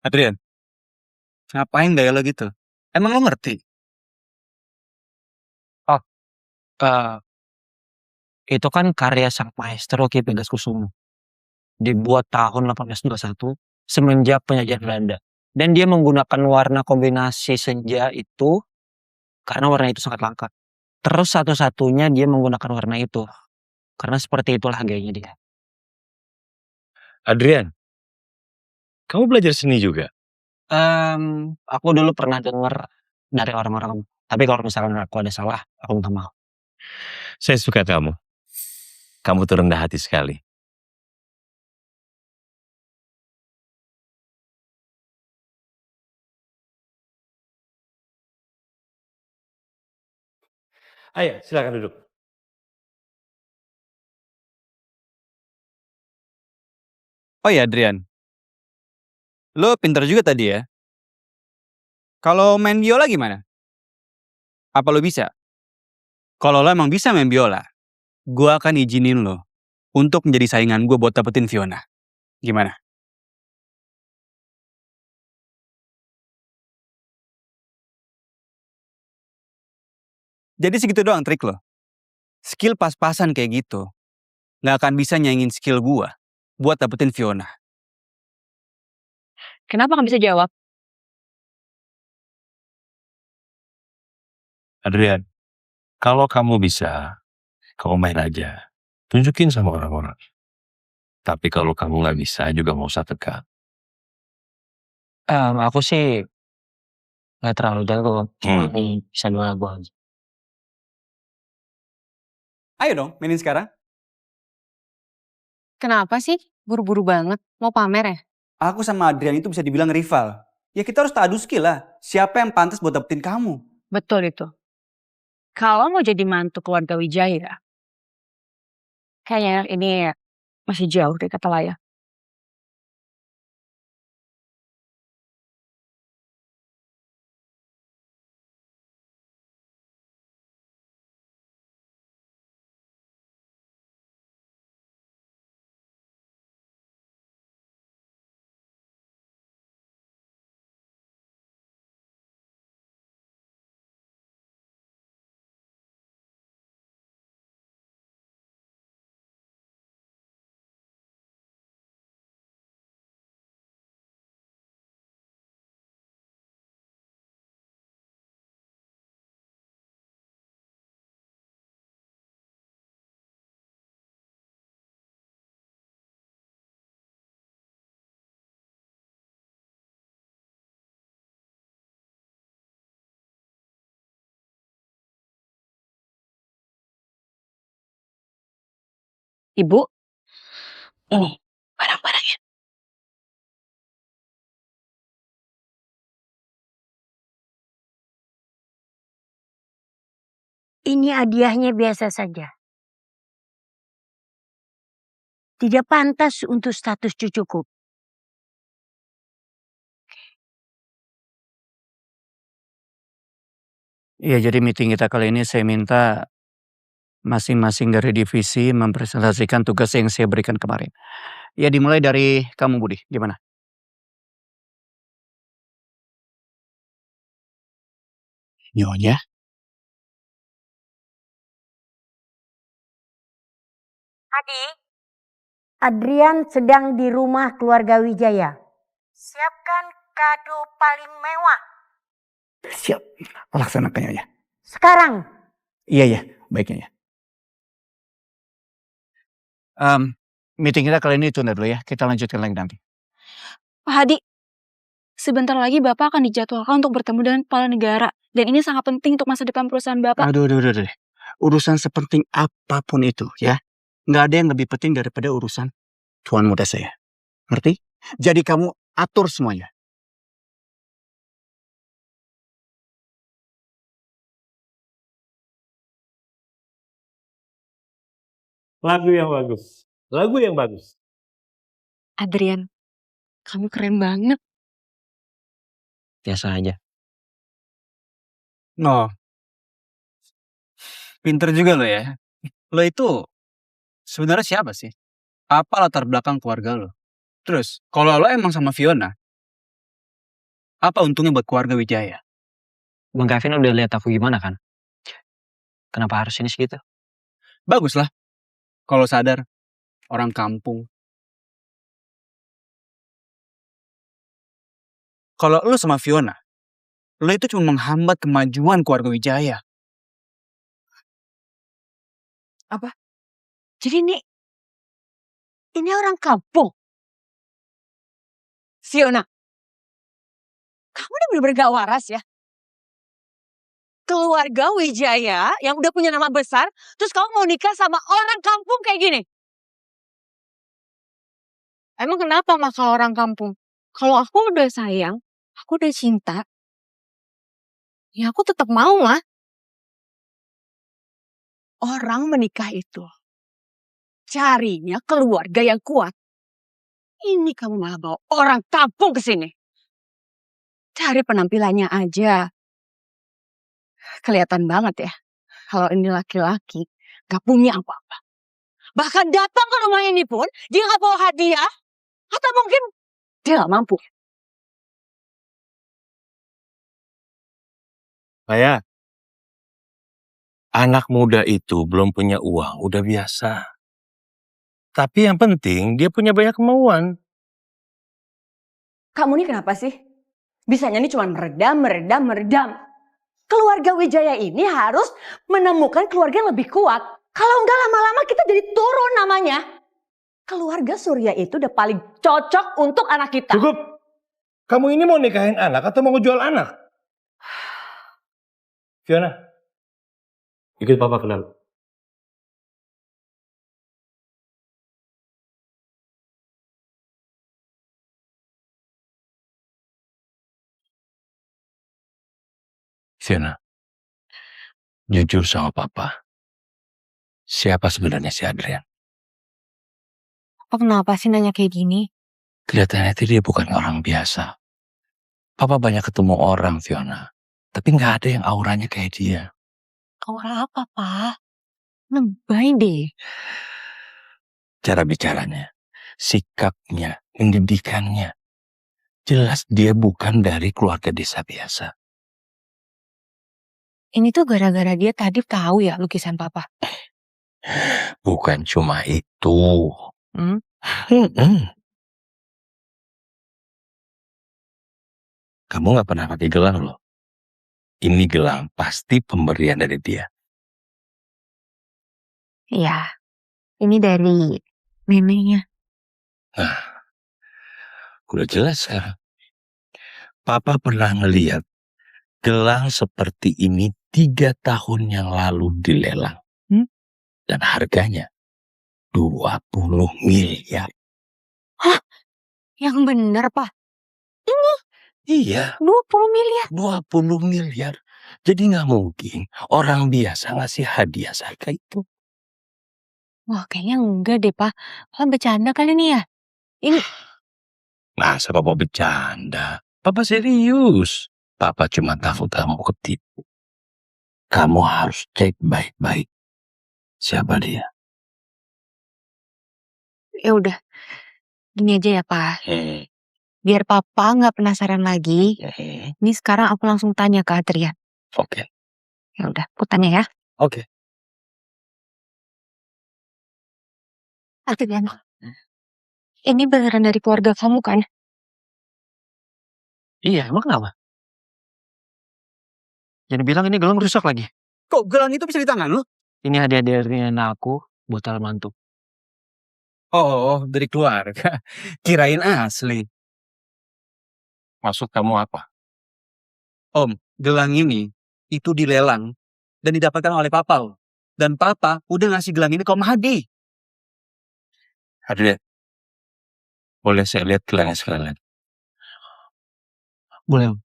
Adrian, ngapain gaya lo gitu? Emang lo ngerti? Oh, itu kan karya sang maestro Ki Pegaskusumo. Dibuat tahun 1821 semenjak penjajahan Belanda. Dan dia menggunakan warna kombinasi senja itu karena warna itu sangat langka. Terus satu-satunya dia menggunakan warna itu. Karena seperti itulah gayanya dia. Adrian, kamu belajar seni juga? Aku dulu pernah dengar dari orang-orang Tapi kalau misalkan aku ada salah, aku minta maaf. Saya suka kamu. Kamu tuh rendah hati sekali. Ayo, silakan duduk. Oh ya, Adrian. Lo pinter juga tadi ya. Kalau main biola gimana? Apa lo bisa? Kalau lo emang bisa main biola, gue akan izinin lo untuk menjadi saingan gue buat dapetin Fiona. Gimana? Jadi segitu doang trik lo. Skill pas-pasan kayak gitu nggak akan bisa nyaingin skill gue buat dapetin Fiona. Kenapa nggak bisa jawab? Adrian, kalau kamu bisa, kamu main aja. Tunjukin sama orang-orang. Tapi kalau kamu nggak bisa juga nggak usah tegang. Aku sih nggak terlalu jago. Cuma bisa 2 lagu aja. Ayo dong, mainin sekarang. Kenapa sih? Buru-buru banget. Mau pamer ya? Aku sama Adrian itu bisa dibilang rival. Ya kita harus adu skill lah. Siapa yang pantas buat dapetin kamu? Betul itu. Kalau mau jadi mantu keluarga Wijaya, kayaknya ini masih jauh dari kata layak. Ibu, ini barang-barangnya. Ini hadiahnya biasa saja. Tidak pantas untuk status cucuku. Iya, jadi meeting kita kali ini saya minta masing-masing dari divisi mempresentasikan tugas yang saya berikan kemarin. Ya dimulai dari kamu Budi, gimana? Nyonya? Adi, Adrian sedang di rumah keluarga Wijaya. Siapkan kado paling mewah. Siap, laksanakan Nyonya. Sekarang. Iya, baiknya ya. Meeting kita kali ini tunda dulu ya, kita lanjutkan lagi nanti. Pak Hadi, sebentar lagi Bapak akan dijadwalkan untuk bertemu dengan kepala negara. Dan ini sangat penting untuk masa depan perusahaan Bapak. Aduh. Urusan sepenting apapun itu ya, nggak ada yang lebih penting daripada urusan tuan muda saya. Ngerti? Jadi kamu atur semuanya. Lagu yang bagus. Lagu yang bagus. Adrian, kamu keren banget. Biasa aja. No. Pinter juga lo ya. Lo itu sebenarnya siapa sih? Apa latar belakang keluarga lo? Terus, kalau lo emang sama Fiona, apa untungnya buat keluarga Wijaya? Bang Kevin udah lihat aku gimana kan? Kenapa harus ini segitu? Bagus lah. Kalau sadar, orang kampung. Kalau lo sama Fiona, lo itu cuma menghambat kemajuan keluarga Wijaya. Apa? Jadi ini orang kampung. Fiona, kamu udah bener-bener gak waras ya? keluarga Wijaya yang udah punya nama besar, terus kamu mau nikah sama orang kampung kayak gini? Emang kenapa mah kalau orang kampung? Kalau aku udah sayang, aku udah cinta, ya aku tetap mau mah. Orang menikah itu carinya keluarga yang kuat. Ini kamu malah bawa orang kampung ke sini. Cari penampilannya aja. Kelihatan banget ya. Kalau ini laki-laki, gak punya apa-apa. Bahkan datang ke rumah ini pun, dia gak bawa hadiah. Atau mungkin dia gak mampu. Maya, anak muda itu belum punya uang, udah biasa. Tapi yang penting dia punya banyak kemauan. Kamu nih kenapa sih? Bisanya nih cuma meredam. Keluarga Wijaya ini harus menemukan keluarga yang lebih kuat. Kalau enggak lama-lama kita jadi turun namanya. Keluarga Surya itu udah paling cocok untuk anak kita. Cukup. Kamu ini mau nikahin anak atau mau ngejual anak? Fiona, ikut papa kenal. Fiona, jujur sama papa. Siapa sebenarnya si Adrian? Papa kenapa sih nanya kayak gini? Kelihatannya itu dia bukan orang biasa. Papa banyak ketemu orang, Fiona. Tapi nggak ada yang auranya kayak dia. Aura apa, Pak? Lebay deh. Cara bicaranya, sikapnya, pendidikannya. Jelas dia bukan dari keluarga desa biasa. Ini tuh gara-gara dia tadi tahu ya lukisan Papa. Bukan cuma itu. Hmm? Kamu nggak pernah pakai gelang loh. Ini gelang pasti pemberian dari dia. Iya. Ini dari neneknya. Nah, udah jelas sekarang. Papa pernah ngeliat gelang seperti ini 3 tahun yang lalu dilelang. Dan harganya 20 miliar. Hah? Yang bener, Pak? Ini? Iya. 20 miliar? 20 miliar. Jadi nggak mungkin orang biasa ngasih hadiah seharga itu. Wah, kayaknya enggak deh, Pak. Papa bercanda kali nih ya? Ini... Masa papa bercanda? Papa serius. Papa cuma takut kamu ketipu. Kamu harus cek baik-baik. Siapa dia? Ya udah. Gini aja ya, Pak. Biar Papa nggak penasaran lagi. Ini sekarang aku langsung tanya ke Adrian. Oke. Ya udah, aku tanya ya. Oke. Adrian, ini beneran dari keluarga kamu kan? Iya, emang kenapa? Jadi bilang ini gelang rusak lagi. Kok gelang itu bisa di tangan lu? Ini hadiah dari nenek aku buat mantu. Oh, dari keluarga. Kirain asli. Maksud kamu apa? Om, gelang ini itu dilelang dan didapatkan oleh Papa. Om. Dan Papa udah ngasih gelang ini ke Om Hadi. Adrian, boleh saya lihat gelangnya sekalian? Boleh, Om.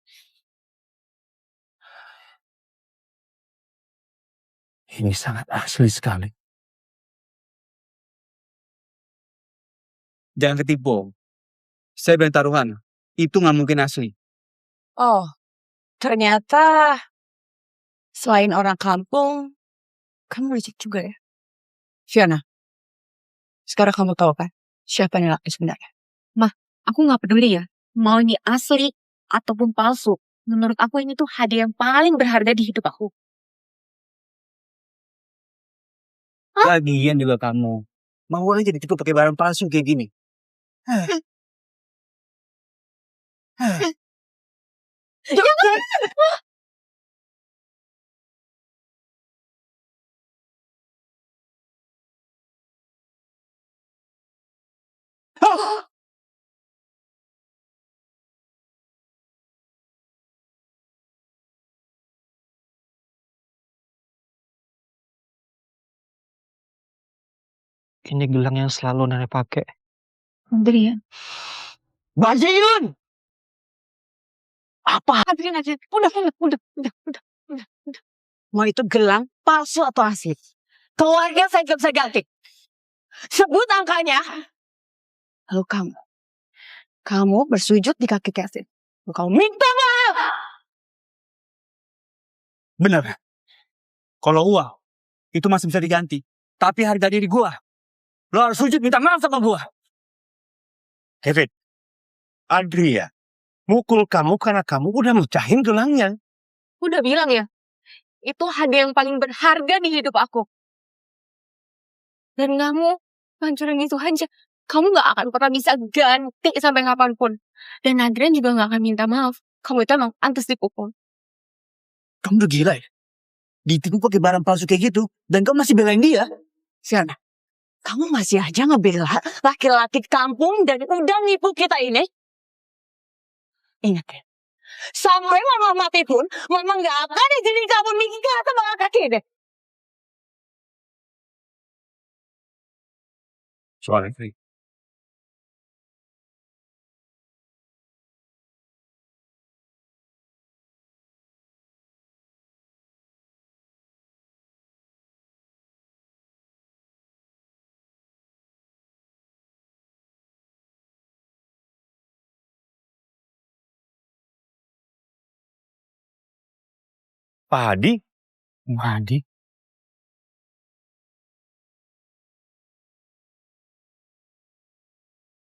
Ini sangat asli sekali. Jangan ketipu, Om. Saya berani taruhan. Itu nggak mungkin asli. Oh, ternyata selain orang kampung, kamu licik juga ya. Fiona, sekarang kamu tahu kan siapa nih laki sebenarnya? Mah, aku nggak peduli ya. Mau ini asli ataupun palsu. Menurut aku ini tuh hadiah yang paling berharga di hidup aku. Lagian juga kamu. Mau aja ditipu pakai barang palsu kayak gini. Jangan! Ini gelang yang selalu nenek pakai. Adrian. Bajingan! Apa? Adrian. Udah. Mau itu gelang palsu atau asli? Keluarga saya nggak bisa ganti. Sebut angkanya. Lalu kamu bersujud di kaki Kevin. Lalu kamu minta maaf. Bener. Kalau uang itu masih bisa diganti. Tapi harga diri gua, lo harus sujud minta maaf sama gua. Kevin, Adria mukul kamu karena kamu udah mecahin gelangnya. Udah bilang ya, itu hadiah yang paling berharga di hidup aku. Dan kamu hancurin itu aja. Kamu gak akan pernah bisa ganti sampai kapanpun. Dan Adrian juga gak akan minta maaf. Kamu itu emang pantas dipukul. Kamu udah gila ya? Ditipu pakai barang palsu kayak gitu, dan kamu masih belain dia? Siana, kamu masih aja ngebela laki-laki kampung dan udah nipu kita ini. Ingat ya, sampai mama mati pun, mama gak akan izinin kamu nikah sama laki ini. Sorry. Pak Hadi? Pak Hadi?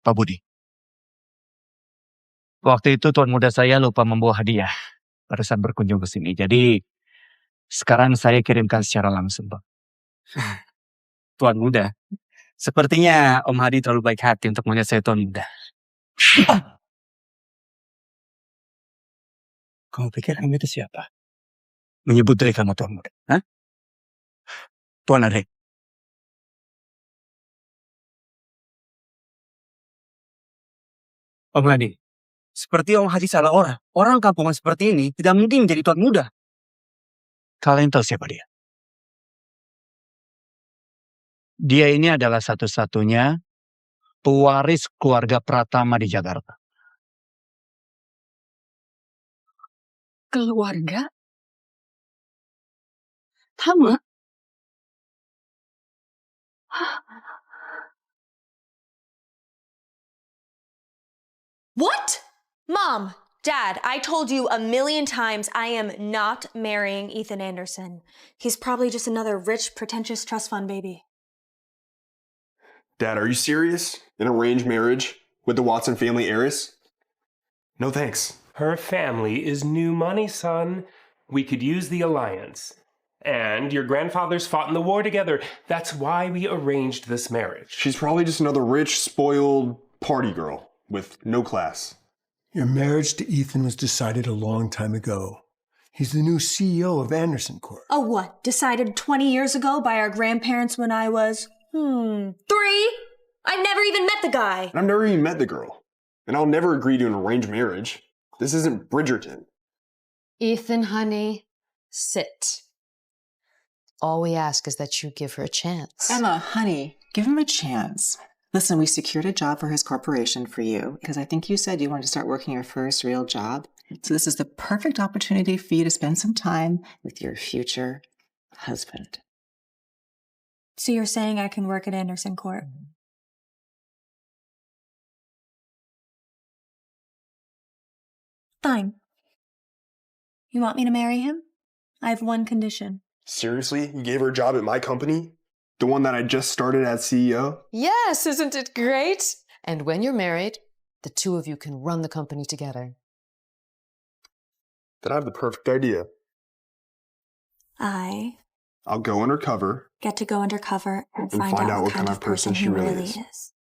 Pak Budi. Waktu itu tuan muda saya lupa membawa hadiah pada saat berkunjung ke sini. Jadi sekarang saya kirimkan secara langsung, Pak. Tuan muda. Sepertinya Om Hadi terlalu baik hati untuk melihat saya tuan muda. Kamu pikir kamu itu siapa? Menyebut diri kamu tuan muda. Hah? Tuan Adek. Om Hadi. Seperti Om Hadi salah orang. Orang kampungan seperti ini tidak mungkin menjadi tuan muda. Kalian tahu siapa dia? Dia ini adalah satu-satunya pewaris keluarga Pratama di Jakarta. Keluarga? Tama? What? Mom, Dad, I told you a million times I am not marrying Ethan Anderson. He's probably just another rich, pretentious trust fund baby. Dad, are you serious? An arranged marriage with the Watson family heiress? No thanks. Her family is new money, son. We could use the alliance. And your grandfathers fought in the war together. That's why we arranged this marriage. She's probably just another rich, spoiled party girl with no class. Your marriage to Ethan was decided a long time ago. He's the new CEO of Anderson Corp. Oh, what? Decided 20 years ago by our grandparents when I was, 3? I've never even met the guy. And I've never even met the girl. And I'll never agree to an arranged marriage. This isn't Bridgerton. Ethan, honey, sit. All we ask is that you give her a chance. Emma, honey, give him a chance. Listen, we secured a job for his corporation for you because I think you said you wanted to start working your first real job. So this is the perfect opportunity for you to spend some time with your future husband. So you're saying I can work at Anderson Corp? Fine. You want me to marry him? I have one condition. Seriously? You gave her a job at my company? The one that I just started as CEO? Yes, isn't it great? And when you're married, the two of you can run the company together. Then I have the perfect idea. I'll go undercover. get to go undercover and And find out what kind of person he really is. is.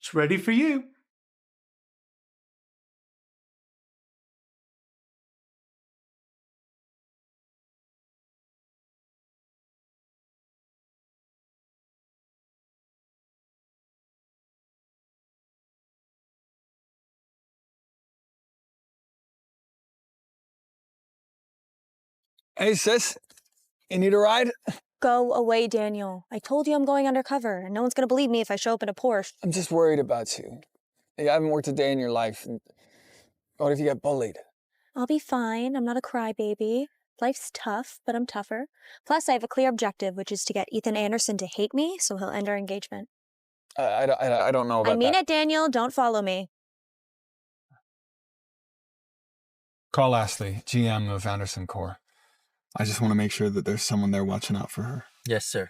It's ready for you. Hey, sis. You need a ride? Go away, Daniel. I told you I'm going undercover, and no one's gonna believe me if I show up in a Porsche. I'm just worried about you. You haven't worked a day in your life. And what if you get bullied? I'll be fine. I'm not a crybaby. Life's tough, but I'm tougher. Plus, I have a clear objective, which is to get Ethan Anderson to hate me, so he'll end our engagement. I don't know about I mean that. it, Daniel. Don't follow me. Carl Astley, GM of Anderson Corps. I just want to make sure that there's someone there watching out for her. Yes, sir.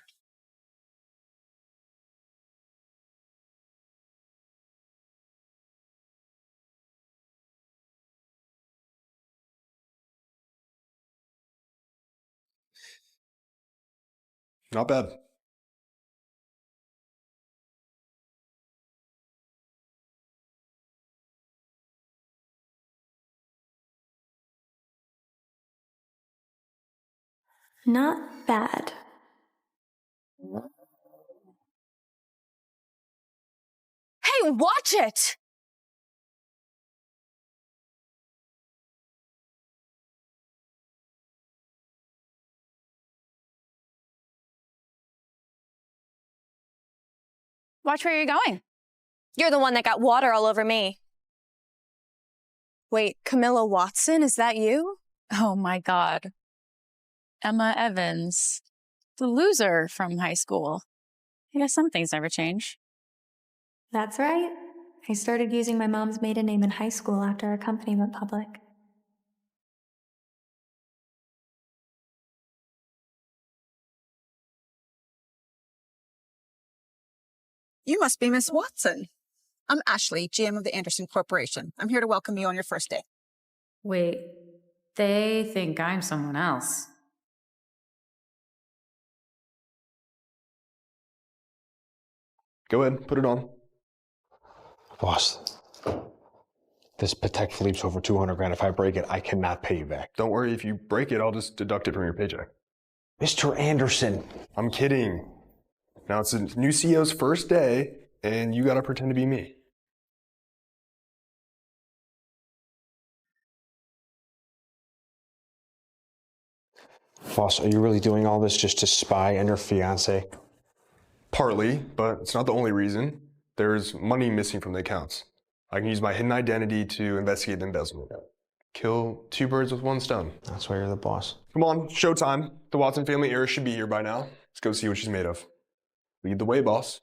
Not bad. Not bad. Hey, watch it! Watch where you're going. You're the one that got water all over me. Wait, Camilla Watson, is that you? Oh my God. Emma Evans, the loser from high school. I guess some things never change. That's right. I started using my mom's maiden name in high school after our company went public. You must be Miss Watson. I'm Ashley, GM of the Anderson Corporation. I'm here to welcome you on your first day. Wait, they think I'm someone else. Go ahead, put it on. Boss, this Patek Philippe's over 200 grand. If I break it, I cannot pay you back. Don't worry, if you break it, I'll just deduct it from your paycheck. Mr. Anderson. I'm kidding. Now it's a new CEO's first day, and you gotta pretend to be me. Boss, are you really doing all this just to spy on your fiance? Partly, but it's not the only reason. There's money missing from the accounts. I can use my hidden identity to investigate the embezzlement. Kill two birds with one stone. That's why you're the boss. Come on, showtime. The Watson family heiress should be here by now. Let's go see what she's made of. Lead the way, boss.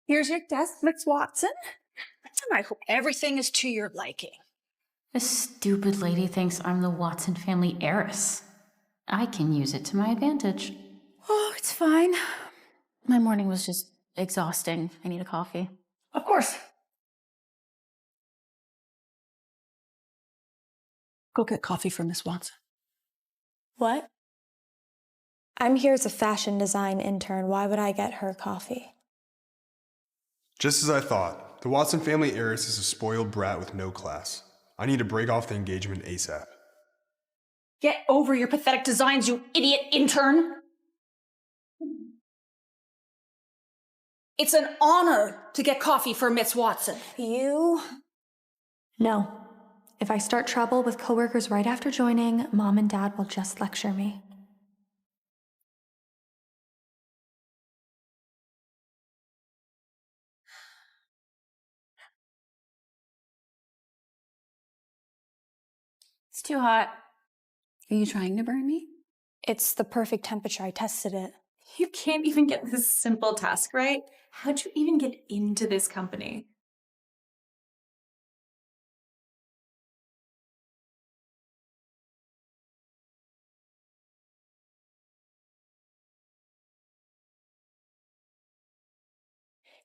Here's your desk, Miss Watson. And I hope everything is to your liking. This stupid lady thinks I'm the Watson family heiress. I can use it to my advantage. Oh, it's fine. My morning was just exhausting. I need a coffee. Of course. Go get coffee for Miss Watson. What? I'm here as a fashion design intern. Why would I get her coffee? Just as I thought, the Watson family heiress is a spoiled brat with no class. I need to break off the engagement ASAP. Get over your pathetic designs, you idiot intern. It's an honor to get coffee for Miss Watson. You? No. If I start trouble with coworkers right after joining, Mom and Dad will just lecture me. It's too hot. Are you trying to burn me? It's the perfect temperature. I tested it. You can't even get this simple task right. How'd you even get into this company?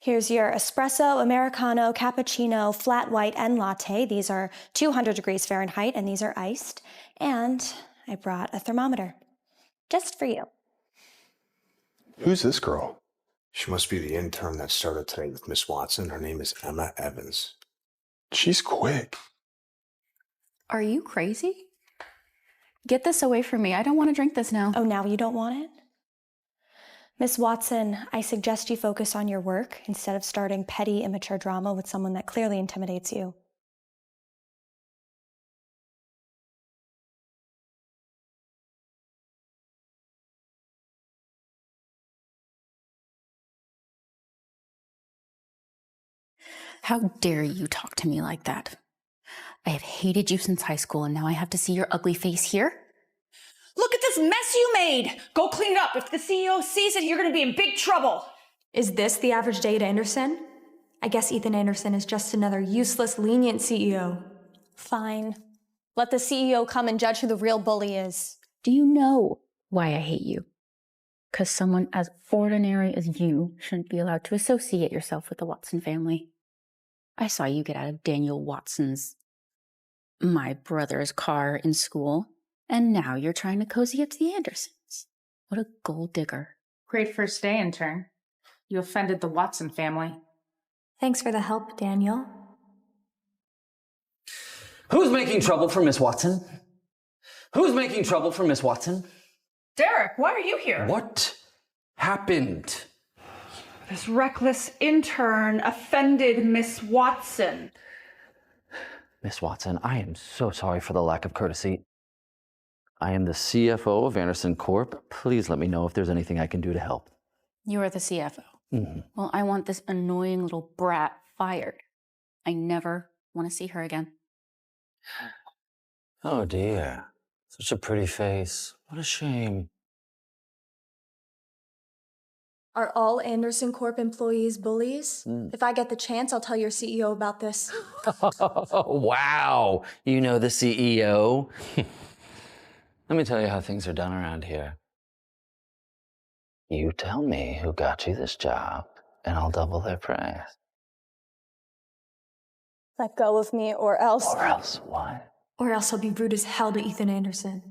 Here's your espresso, Americano, cappuccino, flat white, and latte. These are 200 degrees Fahrenheit, and these are iced. And I brought a thermometer, just for you. Who's this girl? She must be the intern that started today with Miss Watson. Her name is Emma Evans. She's quick. Are you crazy? Get this away from me. I don't want to drink this now. Oh, now you don't want it? Miss Watson, I suggest you focus on your work instead of starting petty, immature drama with someone that clearly intimidates you. How dare you talk to me like that? I have hated you since high school, and now I have to see your ugly face here? Look at this mess you made! Go clean it up. If the CEO sees it, you're gonna be in big trouble. Is this the average day at Anderson? I guess Ethan Anderson is just another useless, lenient CEO. Fine. Let the CEO come and judge who the real bully is. Do you know why I hate you? Because someone as ordinary as you shouldn't be allowed to associate yourself with the Watson family. I saw you get out of Daniel Watson's, my brother's car in school, and now you're trying to cozy up to the Andersons. What a gold digger. Great first day, intern. You offended the Watson family. Thanks for the help, Daniel. Who's making trouble for Miss Watson? Who's making trouble for Miss Watson? Derek, why are you here? What happened? This reckless intern offended Miss Watson. Miss Watson, I am so sorry for the lack of courtesy. I am the CFO of Anderson Corp. Please let me know if there's anything I can do to help. You are the CFO. Mm-hmm. Well, I want this annoying little brat fired. I never want to see her again. Oh dear. Such a pretty face. What a shame. Are all Anderson Corp employees bullies? If I get the chance, I'll tell your CEO about this. Wow. You know the CEO? Let me tell you how things are done around here. You tell me who got you this job, and I'll double their price. Let go of me, or else. Or else what? Or else I'll be rude as hell to Ethan Anderson.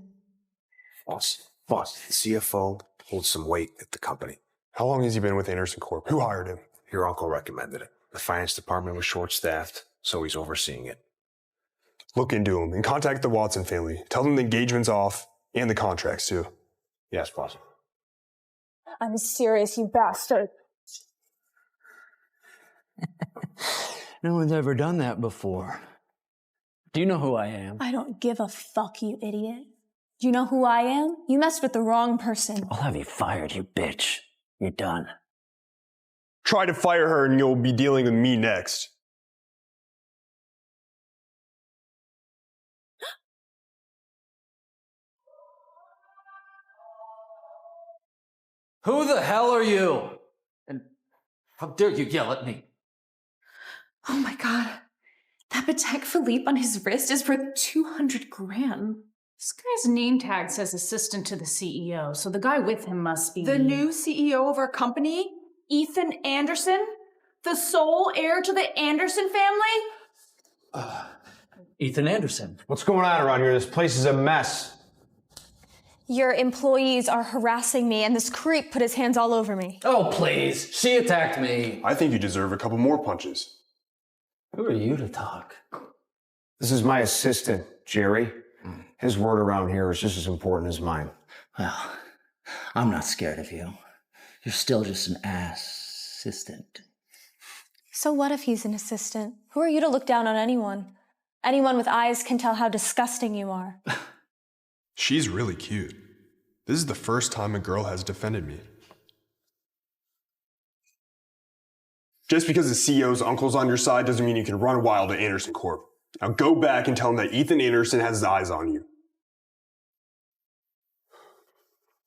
Boss, the CFO holds some weight at the company. How long has he been with Anderson Corp? Who hired him? Your uncle recommended it. The finance department was short-staffed, so he's overseeing it. Look into him and contact the Watson family. Tell them the engagement's off and the contracts too. Yes, boss. I'm serious, you bastard. No one's ever done that before. Do you know who I am? I don't give a fuck, you idiot. Do you know who I am? You messed with the wrong person. I'll have you fired, you bitch. You're done. Try to fire her and you'll be dealing with me next. Who the hell are you? And how dare you yell at me? Oh my god. That Patek Philippe on his wrist is worth 200 grand. This guy's name tag says assistant to the CEO, so the guy with him must be... The new CEO of our company? Ethan Anderson? The sole heir to the Anderson family? Ethan Anderson. What's going on around here? This place is a mess. Your employees are harassing me, and this creep put his hands all over me. Oh, please. She attacked me. I think you deserve a couple more punches. Who are you to talk? This is my assistant, Jerry. His word around here is just as important as mine. Well, I'm not scared of you. You're still just an assistant. So what if he's an assistant? Who are you to look down on anyone? Anyone with eyes can tell how disgusting you are. She's really cute. This is the first time a girl has defended me. Just because the CEO's uncle's on your side doesn't mean you can run wild at Anderson Corp. Now go back and tell him that Ethan Anderson has his eyes on you.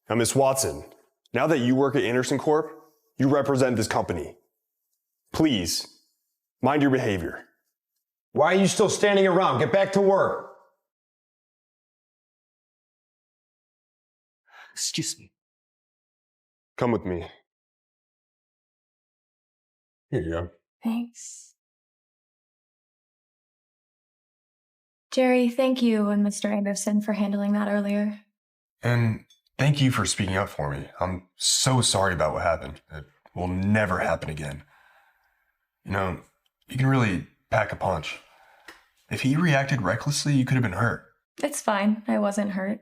Now, Miss Watson, now that you work at Anderson Corp, you represent this company. Please, mind your behavior. Why are you still standing around? Get back to work. Excuse me. Come with me. Here you go. Thanks. Jerry, thank you and Mr. Anderson for handling that earlier. And thank you for speaking up for me. I'm so sorry about what happened. It will never happen again. You know, you can really pack a punch. If he reacted recklessly, you could have been hurt. It's fine. I wasn't hurt.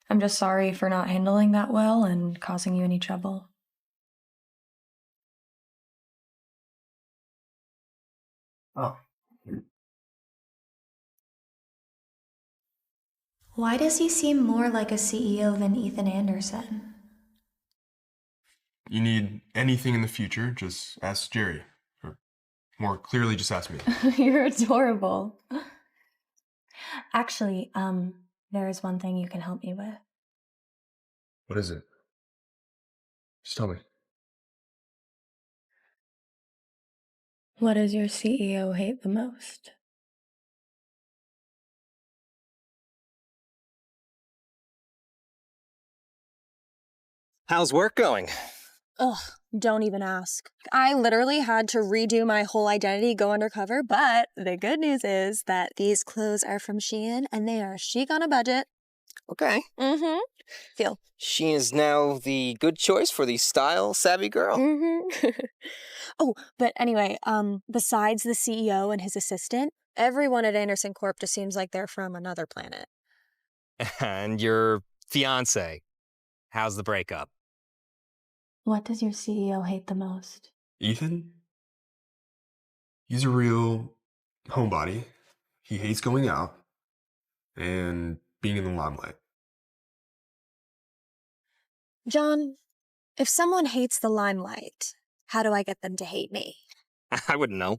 I'm just sorry for not handling that well and causing you any trouble. Oh. Why does he seem more like a CEO than Ethan Anderson? You need anything in the future, just ask Jerry. Or More clearly, just ask me. You're adorable. Actually, there is one thing you can help me with. What is it? Just tell me. What does your CEO hate the most? How's work going? Ugh, don't even ask. I literally had to redo my whole identity, go undercover, but the good news is that these clothes are from Shein and they are chic on a budget. Okay. Mm-hmm. Feel. She is now the good choice for the style-savvy girl. Mm-hmm. Oh, but anyway, besides the CEO and his assistant, everyone at Anderson Corp just seems like they're from another planet. And your fiance, how's the breakup? What does your CEO hate the most? Ethan? He's a real homebody. He hates going out and being in the limelight. John, if someone hates the limelight, how do I get them to hate me? I wouldn't know.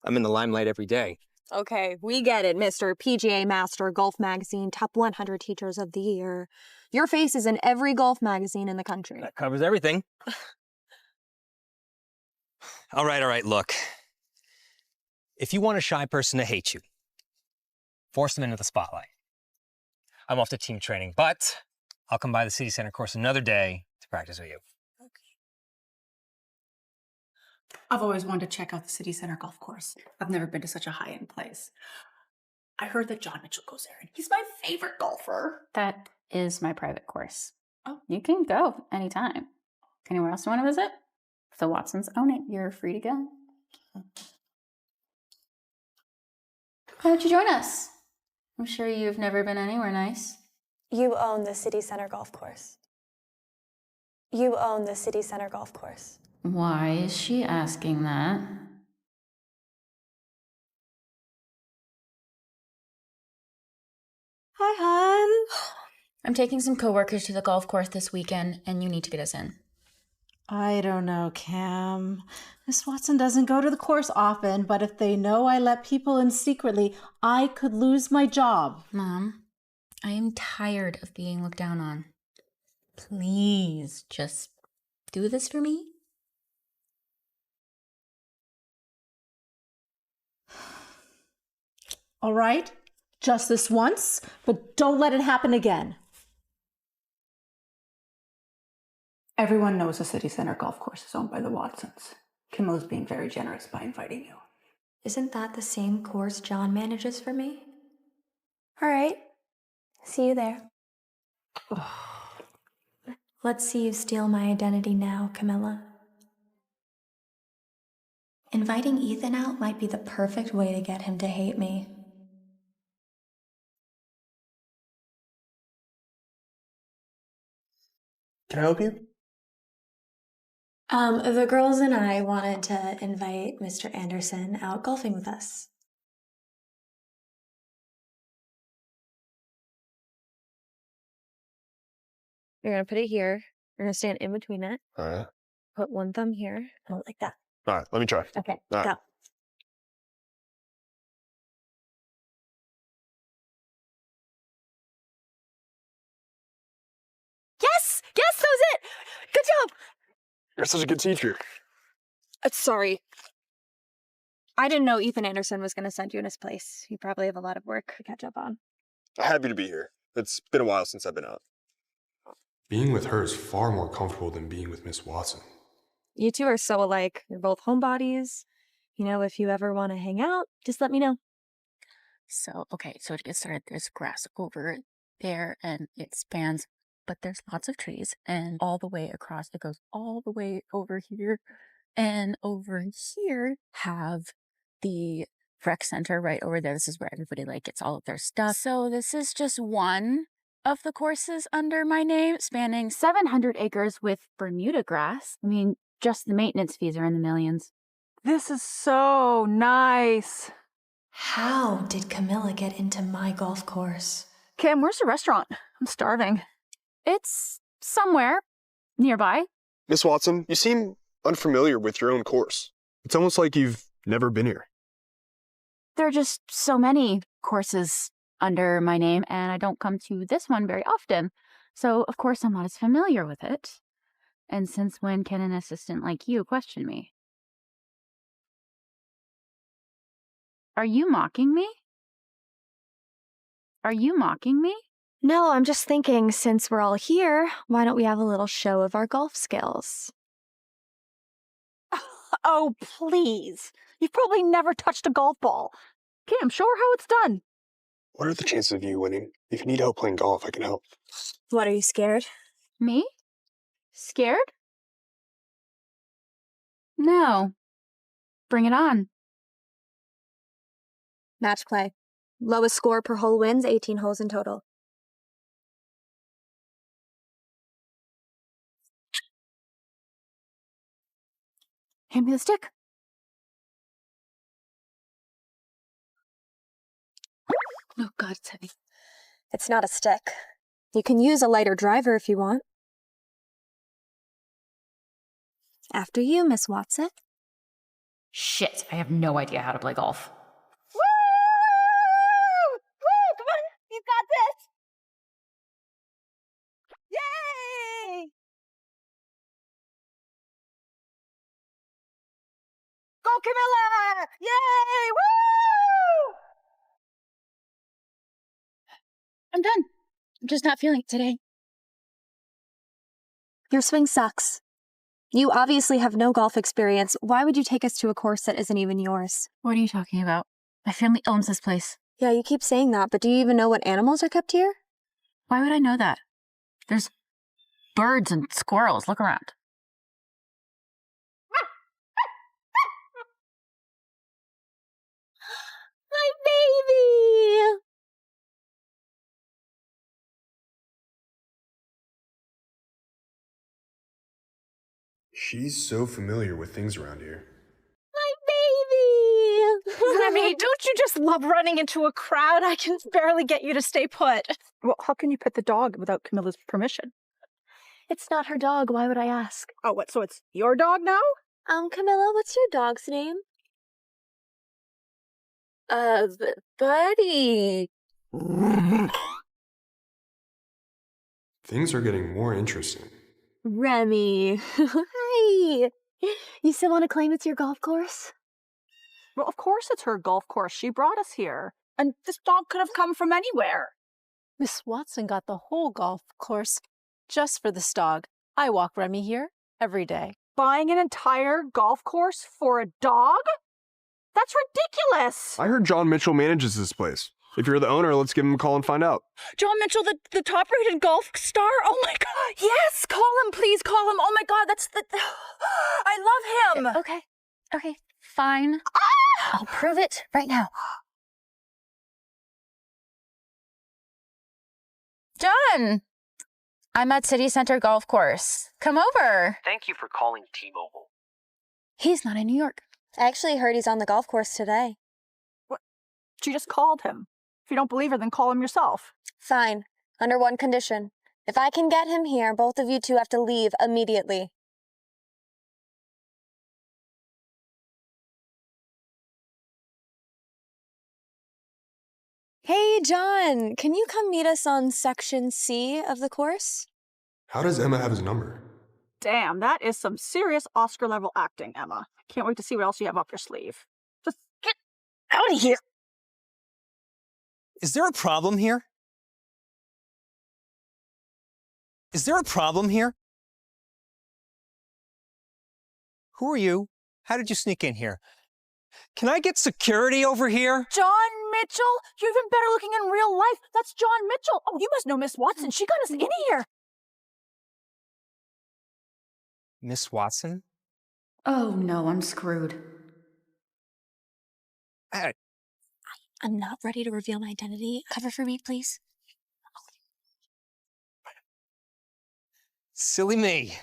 I'm in the limelight every day. Okay, we get it, Mr. PGA Master, Golf Magazine, Top 100 Teachers of the Year. Your face is in every golf magazine in the country. That covers everything. All right, look. If you want a shy person to hate you, force them into the spotlight. I'm off to team training, but I'll come by the City Center course another day to practice with you. I've always wanted to check out the City Center golf course. I've never been to such a high-end place. I heard that John Mitchell goes there, and he's my favorite golfer. That is my private course. Oh, you can go anytime. Anywhere else you want to visit? The Watsons own it. You're free to go. Why don't you join us? I'm sure you've never been anywhere nice. You own the City Center golf course. You own the City Center golf course. Why is she asking that? Hi, hon. I'm taking some coworkers to the golf course this weekend, and you need to get us in. I don't know, Cam. Miss Watson doesn't go to the course often, but if they know I let people in secretly, I could lose my job. Mom, I am tired of being looked down on. Please, just do this for me. All right? Just this once, but don't let it happen again. Everyone knows the City Center golf course is owned by the Watsons. Kimmel's being very generous by inviting you. Isn't that the same course John manages for me? All right. See you there. Let's see you steal my identity now, Camilla. Inviting Ethan out might be the perfect way to get him to hate me. Can I help you? The girls and I wanted to invite Mr. Anderson out golfing with us. You're going to put it here. You're going to stand in between it. All right. Put one thumb here. Hold it like that. All right, let me try. Okay, All right. go. Yes! Yes, that was it! Good job! You're such a good teacher. Sorry. I didn't know Ethan Anderson was going to send you in his place. You probably have a lot of work to catch up on. Happy to be here. It's been a while since I've been out. Being with her is far more comfortable than being with Miss Watson. You two are so alike. You're both homebodies. You know, if you ever want to hang out, just let me know. So to get started, there's grass over there and it spans, but there's lots of trees and all the way across, it goes all the way over here. And over here have the rec center right over there. This is where everybody gets all of their stuff. So this is just one of the courses under my name, spanning 700 acres with Bermuda grass. I mean, just the maintenance fees are in the millions. This is so nice. How did Camilla get into my golf course? Cam, where's the restaurant? I'm starving. It's somewhere nearby. Miss Watson, you seem unfamiliar with your own course. It's almost like you've never been here. There are just so many courses under my name, and I don't come to this one very often. So, of course, I'm not as familiar with it. And since when can an assistant like you question me? Are you mocking me? Are you mocking me? No, I'm just thinking, since we're all here, why don't we have a little show of our golf skills? Oh, please. You've probably never touched a golf ball. Cam, show her how it's done. What are the chances of you winning? If you need help playing golf, I can help. What, are you scared? Me? Scared? No. Bring it on. Match play. Lowest score per hole wins, 18 holes in total. Hand me the stick. Oh, God, it's heavy. It's not a stick. You can use a lighter driver if you want. After you, Miss Watson. Shit, I have no idea how to play golf. Woo! Woo! Come on! You got this! Yay! Go, Camilla! Yay! Woo! I'm done. I'm just not feeling it today. Your swing sucks. You obviously have no golf experience. Why would you take us to a course that isn't even yours? What are you talking about? My family owns this place. Yeah, you keep saying that, but do you even know what animals are kept here? Why would I know that? There's birds and squirrels. Look around. My baby! She's so familiar with things around here. My baby! Remy, don't you just love running into a crowd? I can barely get you to stay put. Well, how can you pet the dog without Camilla's permission? It's not her dog. Why would I ask? Oh, what? So it's your dog now? Camilla, what's your dog's name? Buddy. Things are getting more interesting. Remy. Hi. You still want to claim it's your golf course? Well, of course it's her golf course. She brought us here. And this dog could have come from anywhere. Miss Watson got the whole golf course just for this dog. I walk Remy here every day. Buying an entire golf course for a dog? That's ridiculous. I heard John Mitchell manages this place. If you're the owner, let's give him a call and find out. John Mitchell, the top-rated golf star? Oh my God. Yes, call him, please call him. Oh my God, that's the... I love him. Okay, fine. I'll prove it right now. John! I'm at City Center Golf Course. Come over. Thank you for calling T-Mobile. He's not in New York. I actually heard he's on the golf course today. What? She just called him. If you don't believe her, then call him yourself. Fine. Under one condition. If I can get him here, both of you two have to leave immediately. Hey, John, can you come meet us on Section C of the course? How does Emma have his number? Damn, that is some serious Oscar-level acting, Emma. Can't wait to see what else you have up your sleeve. Just get out of here. Is there a problem here? Is there a problem here? Who are you? How did you sneak in here? Can I get security over here? John Mitchell? You're even better looking in real life. That's John Mitchell. Oh, you must know Miss Watson. She got us in here. Miss Watson? Oh no, I'm screwed. I'm not ready to reveal my identity. Cover for me, please. Silly me.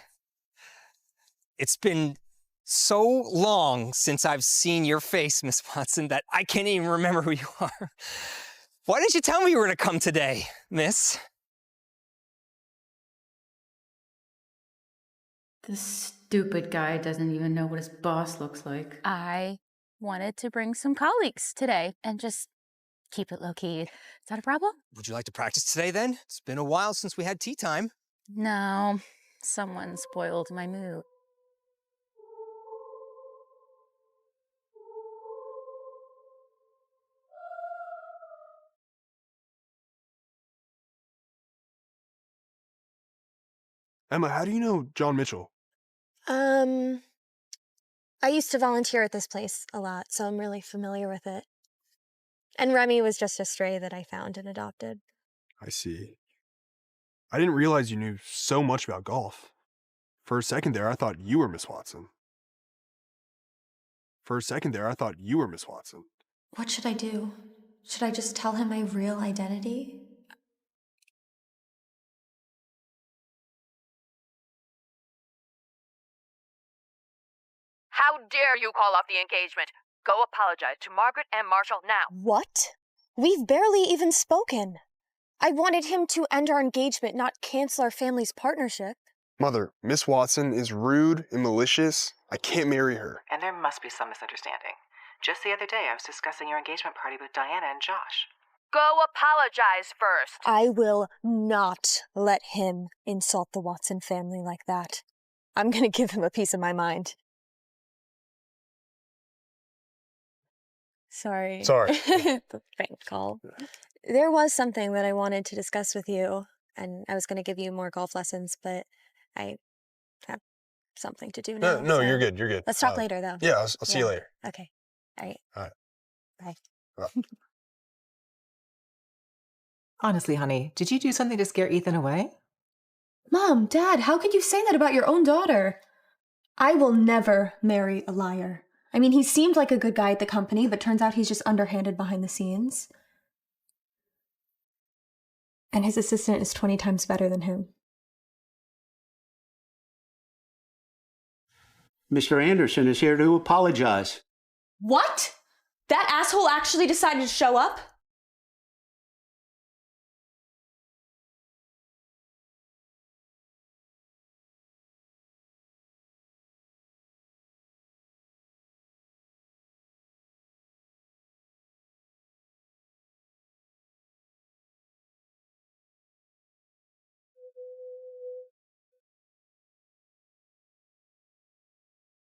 It's been so long since I've seen your face, Miss Watson, that I can't even remember who you are. Why didn't you tell me you were going to come today, miss? The stupid guy doesn't even know what his boss looks like. I wanted to bring some colleagues today and just keep it low-key. Is that a problem? Would you like to practice today then? It's been a while since we had tea time. No, someone spoiled my mood. Emma, how do you know John Mitchell? I used to volunteer at this place a lot, so I'm really familiar with it. And Remy was just a stray that I found and adopted. I see. I didn't realize you knew so much about golf. For a second there, I thought you were Miss Watson. What should I do? Should I just tell him my real identity? How dare you call off the engagement? Go apologize to Margaret and Marshall now. What? We've barely even spoken. I wanted him to end our engagement, not cancel our family's partnership. Mother, Miss Watson is rude and malicious. I can't marry her. And there must be some misunderstanding. Just the other day, I was discussing your engagement party with Diana and Josh. Go apologize first. I will not let him insult the Watson family like that. I'm gonna give him a piece of my mind. Sorry. The prank call. There was something that I wanted to discuss with you, and I was going to give you more golf lessons, but I have something to do now. No, so you're good. You're good. Let's talk later, though. Yeah, I'll see you later. Okay. All right. All right. Bye. Bye. Honestly, honey, did you do something to scare Ethan away? Mom, Dad, how could you say that about your own daughter? I will never marry a liar. I mean, he seemed like a good guy at the company, but turns out he's just underhanded behind the scenes. And his assistant is 20 times better than him. Mr. Anderson is here to apologize. What? That asshole actually decided to show up?